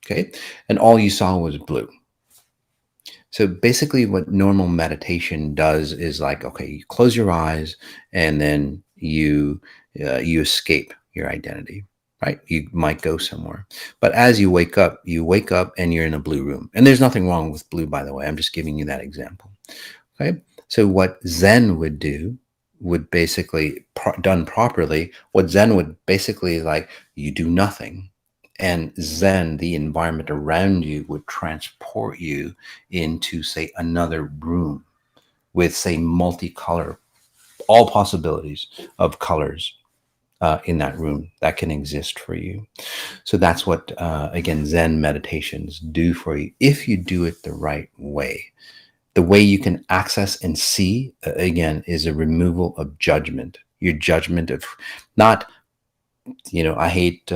okay? And all you saw was blue. So basically what normal meditation does is like, okay, you close your eyes and then you escape your identity, right? You might go somewhere. But as you wake up and you're in a blue room. And there's nothing wrong with blue, by the way. I'm just giving you that example. Okay. So what Zen would do would basically, done properly, what Zen would basically is like, you do nothing. And Zen, the environment around you, would transport you into, say, another room with, say, multicolor, all possibilities of colors in that room that can exist for you. So that's what, again, Zen meditations do for you if you do it the right way. The way you can access and see, again, is a removal of judgment. Your judgment of not, I hate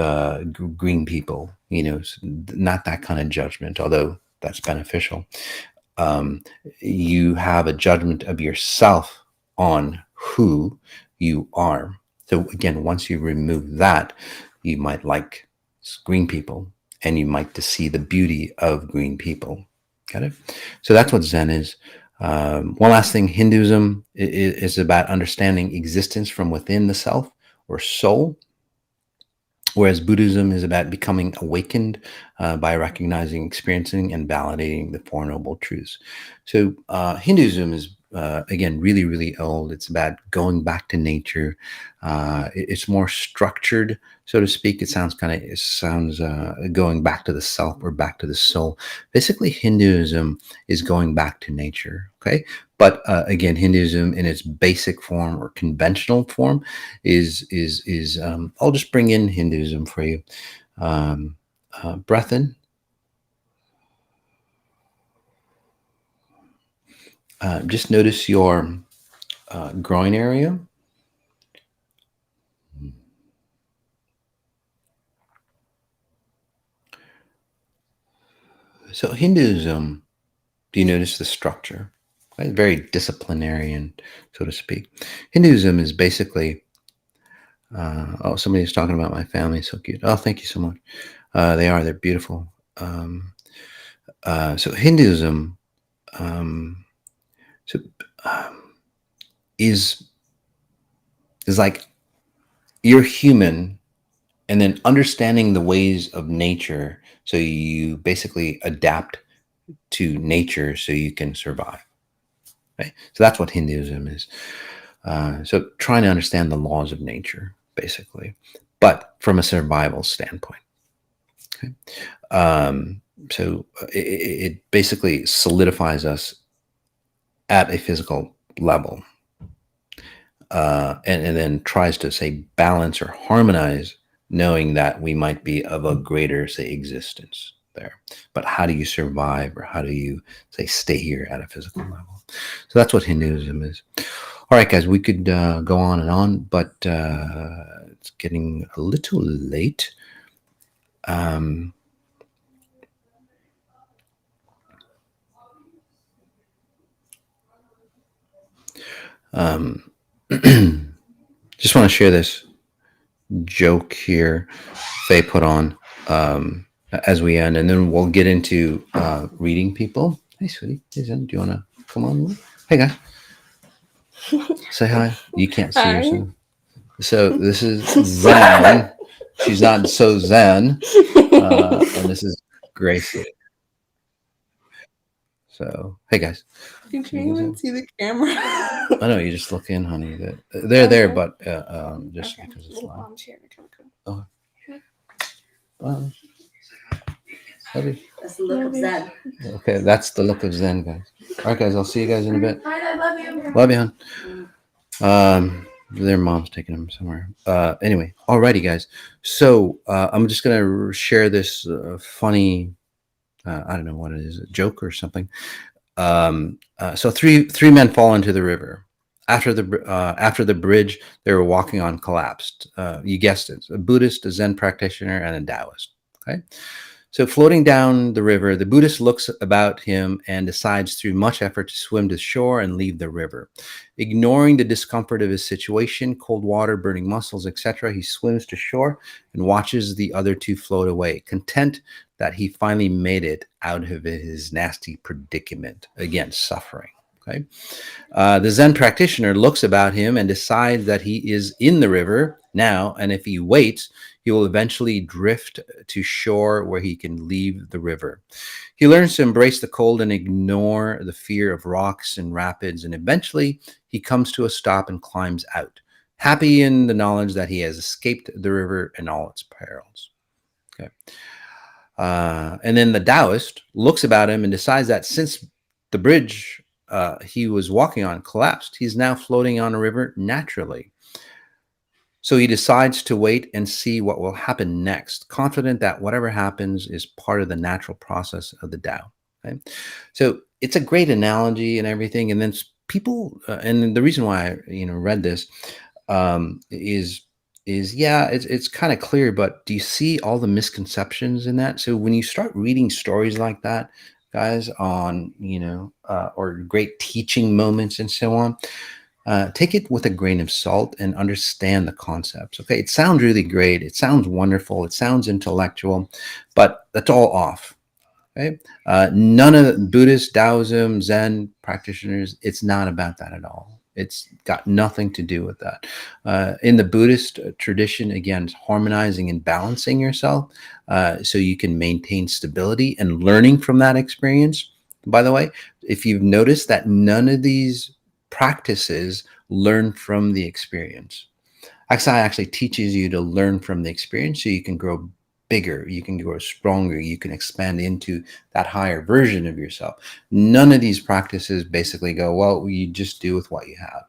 green people, not that kind of judgment, although that's beneficial. Um, you have a judgment of yourself on who you are. So again, once you remove that, you might like green people and you might to see the beauty of green people. Got it? So that's what Zen is. One last thing, Hinduism is about understanding existence from within the self or soul, whereas Buddhism is about becoming awakened by recognizing, experiencing, and validating the Four Noble Truths. So Hinduism is, again, really, really old. It's about going back to nature. It's more structured, so to speak. It sounds going back to the self or back to the soul. Basically, Hinduism is going back to nature. Okay. But again, Hinduism in its basic form or conventional form is I'll just bring in Hinduism for you. Breath in. Just notice your groin area. So Hinduism, do you notice the structure? Right? Very disciplinarian, so to speak. Hinduism is basically, somebody's talking about my family. So cute. Oh, thank you so much. They're beautiful. So Hinduism, so is like you're human and then understanding the ways of nature, so you basically adapt to nature so you can survive, right? So that's what Hinduism is. So trying to understand the laws of nature, basically, but from a survival standpoint. Okay? So it basically solidifies us at a physical level, and then tries to, say, balance or harmonize, knowing that we might be of a greater, say, existence there. But how do you survive, or how do you, say, stay here at a physical level? So that's what Hinduism is. All right, guys, we could go on and on, but it's getting a little late. Um, um, just want to share this joke here Faye put on as we end, and then we'll get into reading people. Hey, sweetie. Hey, Zen. Do you want to come on? Hey, guys. Say hi. You can't see yourself. So this is Zen. She's not so Zen. And this is Gracie. So, hey, guys. You can't even see the camera. I know, you just look in, honey. They're there, but just okay. Because it's live. Oh. That's the look of Zen. Okay, that's the look of Zen, guys. All right, guys. I'll see you guys in a bit. All right, I love you. Love you, hon. Their mom's taking them somewhere. Anyway, alrighty, guys. So I'm just gonna share this funny. I don't know what it is, a joke or something. So three men fall into the river. After the bridge they were walking on collapsed. You guessed it, a Buddhist, a Zen practitioner, and a Taoist. Okay. So floating down the river, the Buddhist looks about him and decides through much effort to swim to shore and leave the river. Ignoring the discomfort of his situation, cold water, burning muscles, etc., he swims to shore and watches the other two float away, content that he finally made it out of his nasty predicament. Again, suffering. Okay. The Zen practitioner looks about him and decides that he is in the river now, and if he waits, he will eventually drift to shore where he can leave the river. He learns to embrace the cold and ignore the fear of rocks and rapids, and eventually he comes to a stop and climbs out, happy in the knowledge that he has escaped the river and all its perils. Okay. And then the Taoist looks about him and decides that since the bridge he was walking on collapsed, he's now floating on a river naturally. So he decides to wait and see what will happen next, confident that whatever happens is part of the natural process of the Tao. Okay? So it's a great analogy and everything. And then people, and the reason why I read this is yeah, it's kind of clear, but do you see all the misconceptions in that? So when you start reading stories like that, guys, on or great teaching moments and so on, take it with a grain of salt and understand the concepts. Okay, it sounds really great, it sounds wonderful, it sounds intellectual, but that's all off. Okay, none of Buddhist, Taoism, Zen practitioners, it's not about that at all. It's got nothing to do with that. In the Buddhist tradition, again, it's harmonizing and balancing yourself so you can maintain stability and learning from that experience. By the way, if you've noticed that none of these practices learn from the experience. XI actually teaches you to learn from the experience so you can grow bigger, you can grow stronger, you can expand into that higher version of yourself. None of these practices basically go, well, you just do with what you have.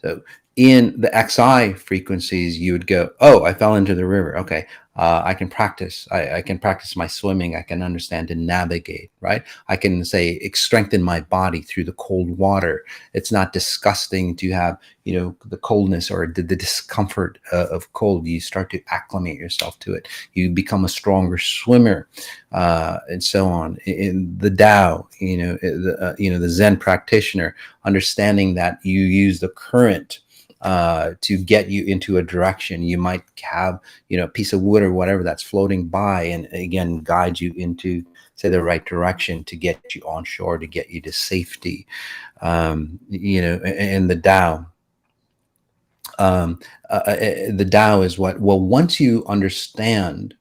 So in the XI frequencies, you would go, oh, I fell into the river. Okay, I can practice. I can practice my swimming. I can understand and navigate, right? I can say strengthen my body through the cold water. It's not disgusting to have, the coldness or the discomfort of cold. You start to acclimate yourself to it. You become a stronger swimmer, and so on. In the Tao, the Zen practitioner, understanding that you use the current to get you into a direction. You might have, a piece of wood or whatever that's floating by, and again, guide you into, say, the right direction to get you on shore, to get you to safety. And the Tao. The Tao is what, well, once you understand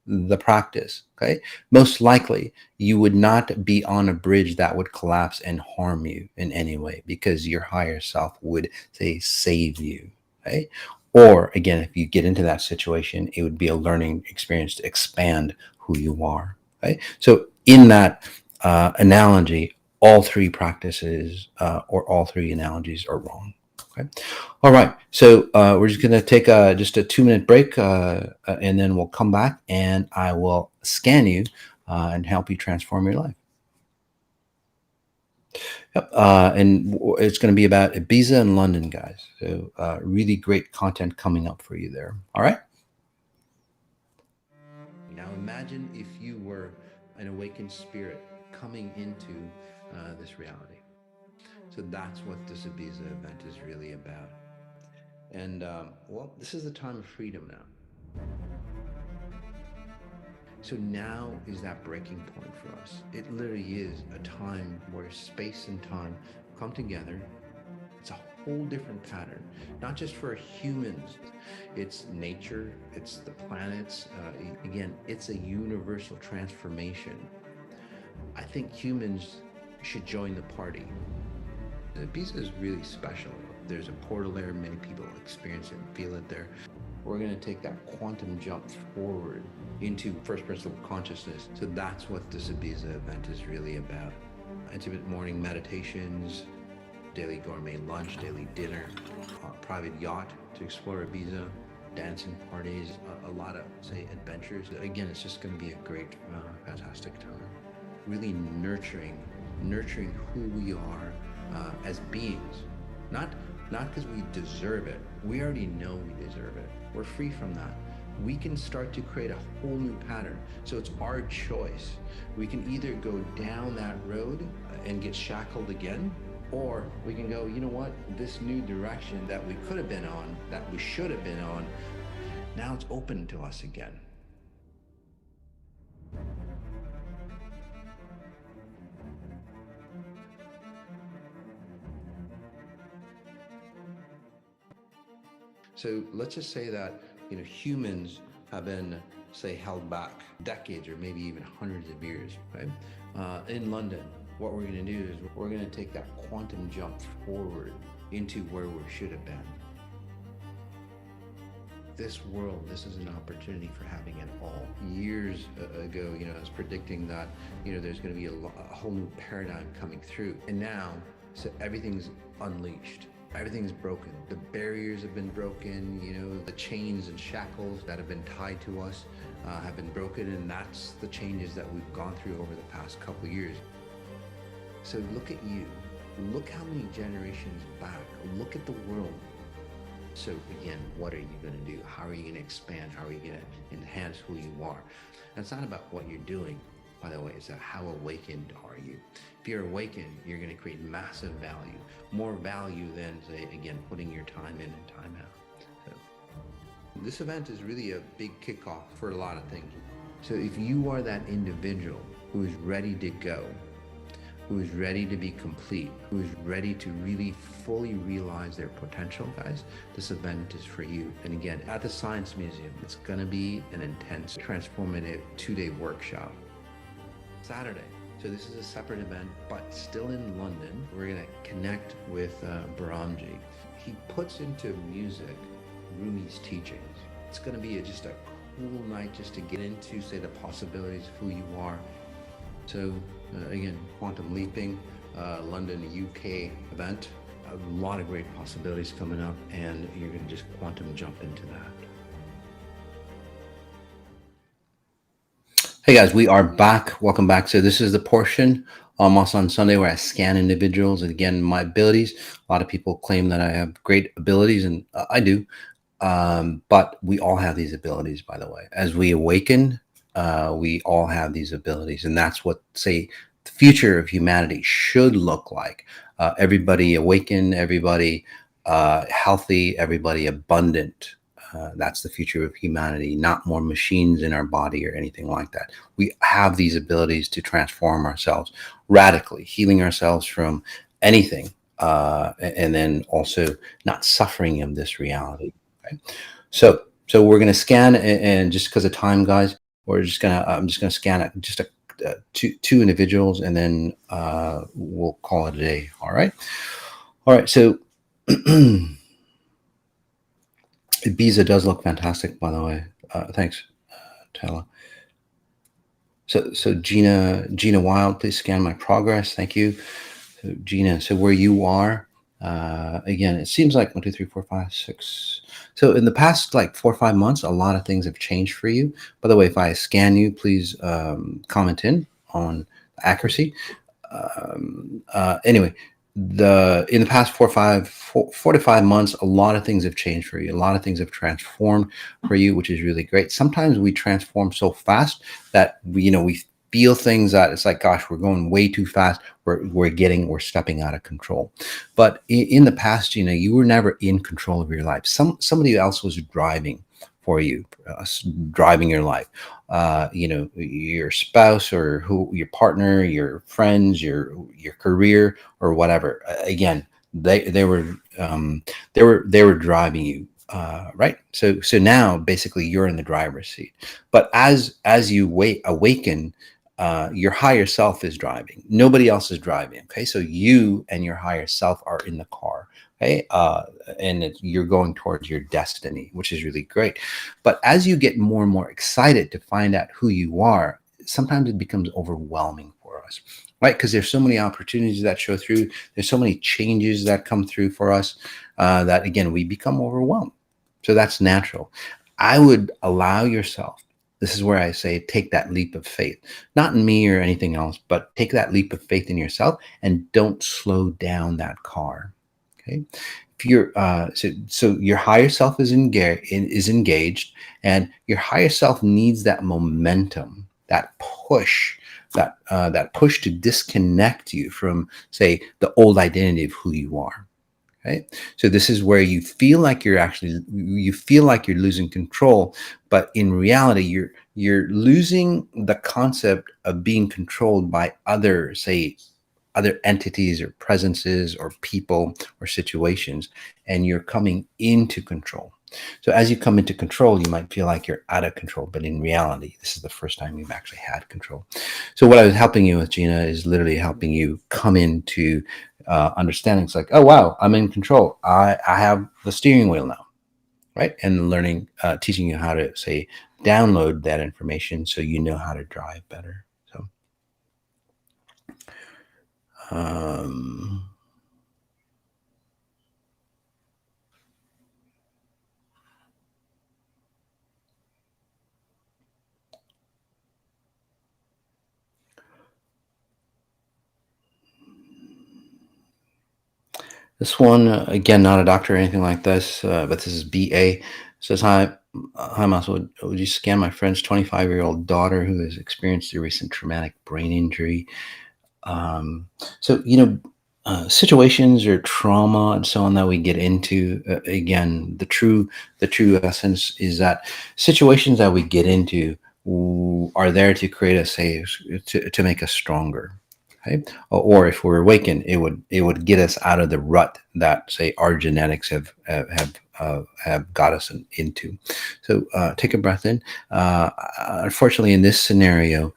the practice, okay, most likely you would not be on a bridge that would collapse and harm you in any way, because your higher self would, say, save you. Okay. Or again, if you get into that situation, it would be a learning experience to expand who you are. Okay. So in that analogy, all three practices or all three analogies are wrong. Okay. All right. So we're just going to take just a 2-minute break, and then we'll come back and I will scan you and help you transform your life. Yep. And it's going to be about Ibiza and London, guys. So really great content coming up for you there. All right. Imagine if you were an awakened spirit coming into this reality. So that's what this Ibiza event is really about. And well, this is the time of freedom now. So now is that breaking point for us. It literally is a time where space and time come together. It's a whole different pattern, not just for humans. It's nature, it's the planets. Again, it's a universal transformation. I think humans should join the party. Ibiza is really special. There's a portal there. Many people experience it and feel it there. We're going to take that quantum jump forward into first principle consciousness. So that's what this Ibiza event is really about. Intimate morning meditations, daily gourmet lunch, daily dinner, private yacht to explore Ibiza, dancing parties, a lot of, say, adventures. Again, it's just going to be a great, fantastic time. Really nurturing who we are as beings. Not because we deserve it. We already know we deserve it. We're free from that. We can start to create a whole new pattern. So it's our choice. We can either go down that road and get shackled again, or we can go, you know what, this new direction that we could have been on, that we should have been on, now it's open to us again. So let's just say that, humans have been, say, held back decades or maybe even hundreds of years, right? In London, what we're going to do is we're going to take that quantum jump forward into where we should have been. This world, this is an opportunity for having it all. Years ago, I was predicting that, there's going to be a whole new paradigm coming through. And now, so everything's unleashed. Everything's broken. The barriers have been broken, the chains and shackles that have been tied to us have been broken, and that's the changes that we've gone through over the past couple of years. So look at you. Look how many generations back. Look at the world. So again, what are you going to do? How are you going to expand? How are you going to enhance who you are? And it's not about what you're doing, by the way. It's about how awakened are you. If you're awakened, you're going to create massive value. More value than, say, again, putting your time in and time out. So this event is really a big kickoff for a lot of things. So if you are that individual who is ready to go, who is ready to be complete, who is ready to really fully realize their potential, guys, this event is for you. And again, at the Science Museum, it's gonna be an intense, transformative 2-day workshop. Saturday, so this is a separate event, but still in London. We're gonna connect with Baramji. He puts into music Rumi's teachings. It's gonna be just a cool night just to get into, say, the possibilities of who you are. So again, quantum leaping, London, UK event, a lot of great possibilities coming up, and you're going to just quantum jump into that. Hey guys, we are back. Welcome back. So this is the portion almost on Sunday where I scan individuals. And again, my abilities, a lot of people claim that I have great abilities, and I do. But we all have these abilities, by the way. As we awaken, we all have these abilities, and that's what, say, the future of humanity should look like. Everybody awakened, everybody healthy, everybody abundant. That's the future of humanity, not more machines in our body or anything like that. We have these abilities to transform ourselves radically, healing ourselves from anything, and then also not suffering in this reality. Right? So we're going to scan, and just because of time, guys, I'm just gonna scan it, just two individuals, and then we'll call it a day. All right. So Ibiza does look fantastic, by the way. Thanks, Taylor. So Gina Wild, please scan my progress. Thank you. So Gina, so where you are, again, it seems like 1, 2, 3, 4, 5, 6. So in the past, like 4 or 5 months, a lot of things have changed for you. By the way, if I scan you, please comment in on accuracy. Anyway, in the past 4 to 5 months, a lot of things have changed for you. A lot of things have transformed for you, which is really great. Sometimes we transform so fast that we feel things that it's like, gosh, we're going way too fast. We're stepping out of control. But in the past, you were never in control of your life. Somebody else was driving for you, driving your life. Your spouse or your partner, your friends, your career or whatever. Again, they were driving you, right. So now basically you're in the driver's seat. But as you awaken, your higher self is driving. Nobody else is driving. Okay, so you and your higher self are in the car. Okay, and you're going towards your destiny, which is really great. But as you get more and more excited to find out who you are, sometimes it becomes overwhelming for us, right? Because there's so many opportunities that show through. There's so many changes that come through for us, that again, we become overwhelmed. So that's natural. I would allow yourself. This is where I say take that leap of faith, not in me or anything else, but take that leap of faith in yourself and don't slow down that car. Okay, if you're so your higher self is engaged, and your higher self needs that momentum, that push to disconnect you from, say, the old identity of who you are. Okay, so this is where you feel like you're losing control, but in reality, you're losing the concept of being controlled by other entities or presences or people or situations, and you're coming into control. So as you come into control, you might feel like you're out of control, but in reality, this is the first time you've actually had control. So what I was helping you with, Gina, is literally helping you come into understanding. It's like, oh wow, I'm in control. I have the steering wheel now, right? And teaching you how to, say, download that information so you know how to drive better. So um, this one, again, not a doctor or anything like this, but this is BA. Says, hi, Mas. Would you scan my friend's 25-year-old daughter who has experienced a recent traumatic brain injury? So, situations or trauma and so on that we get into, again, the true essence is that situations that we get into are there to create us, say, to make us stronger. Okay, or if we're awakened, it would get us out of the rut that, say, our genetics have got us into. So take a breath in. Unfortunately, in this scenario,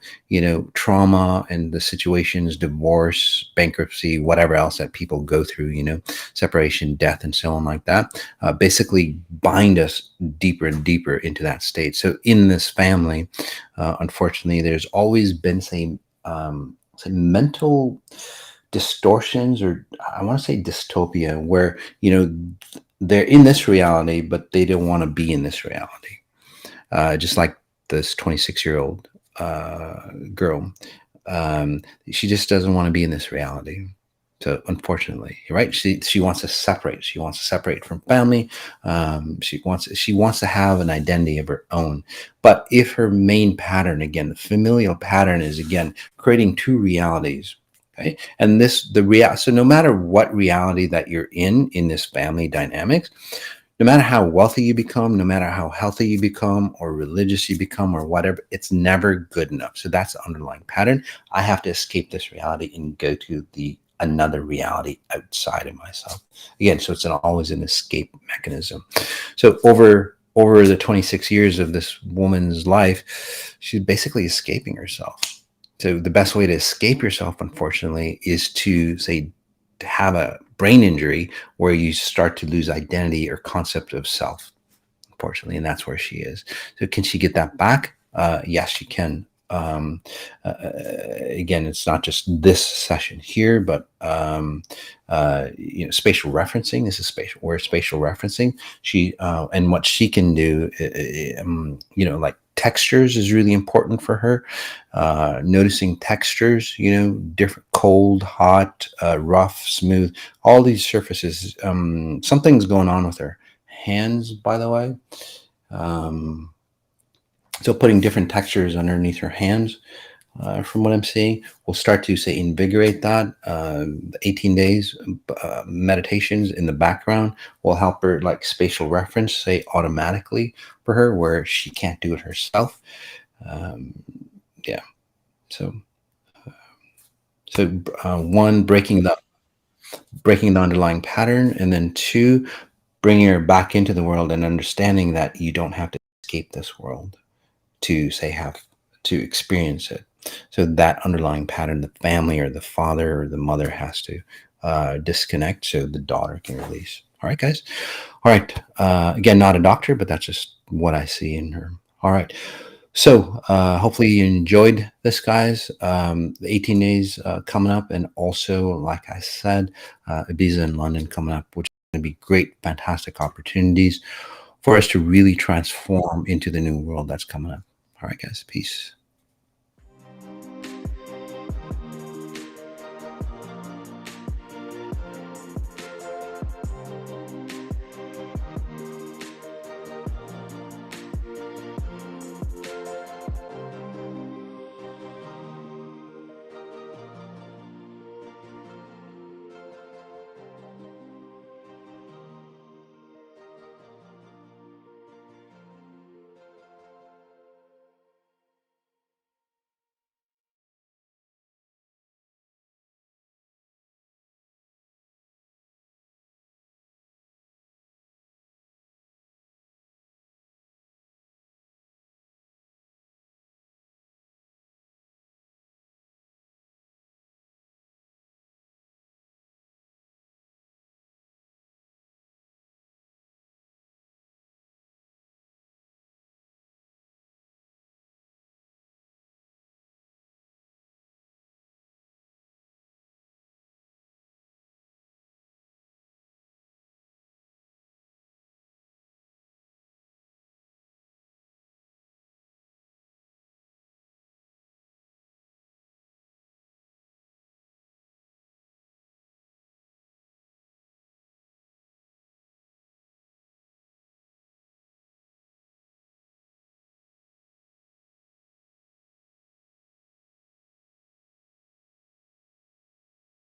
trauma and the situations, divorce, bankruptcy, whatever else that people go through, separation, death, and so on like that, basically bind us deeper and deeper into that state. So in this family, unfortunately, there's always been, say, mental distortions, or I want to say dystopia, where they're in this reality, but they don't want to be in this reality. Just like this 26-year-old girl, she just doesn't want to be in this reality. So unfortunately, right, she wants to separate. She wants to separate from family. She wants to have an identity of her own. But if her main pattern, again, the familial pattern, is again creating two realities. Okay, and so no matter what reality that you're in this family dynamics, no matter how wealthy you become, no matter how healthy you become or religious you become or whatever, it's never good enough. So that's the underlying pattern. I have to escape this reality and go to another reality outside of myself. Again, so it's always an escape mechanism. So over the 26 years of this woman's life, she's basically escaping herself. So the best way to escape yourself, unfortunately, is to, say, to have a brain injury where you start to lose identity or concept of self, unfortunately, and that's where she is. So can she get that back? Yes, she can. Again, it's not just this session here, but spatial referencing. This is spatial referencing. And what she can do, like textures is really important for her. Noticing textures, different, cold, hot, rough, smooth, all these surfaces. Something's going on with her hands, by the way. So putting different textures underneath her hands, from what I'm seeing, will start to, say, invigorate that. 18 days meditations in the background will help her, like spatial reference, say, automatically for her, where she can't do it herself. Yeah. So, one, breaking the underlying pattern, and then two, bringing her back into the world and understanding that you don't have to escape this world to, say, have to experience it. So that underlying pattern, the family or the father or the mother has to disconnect so the daughter can release. All right, guys. All right. Again, not a doctor, but that's just what I see in her. All right. So hopefully you enjoyed this, guys. The 18 days coming up, and also, like I said, Ibiza and London coming up, which is going to be great, fantastic opportunities for us to really transform into the new world that's coming up. All right, guys. Peace.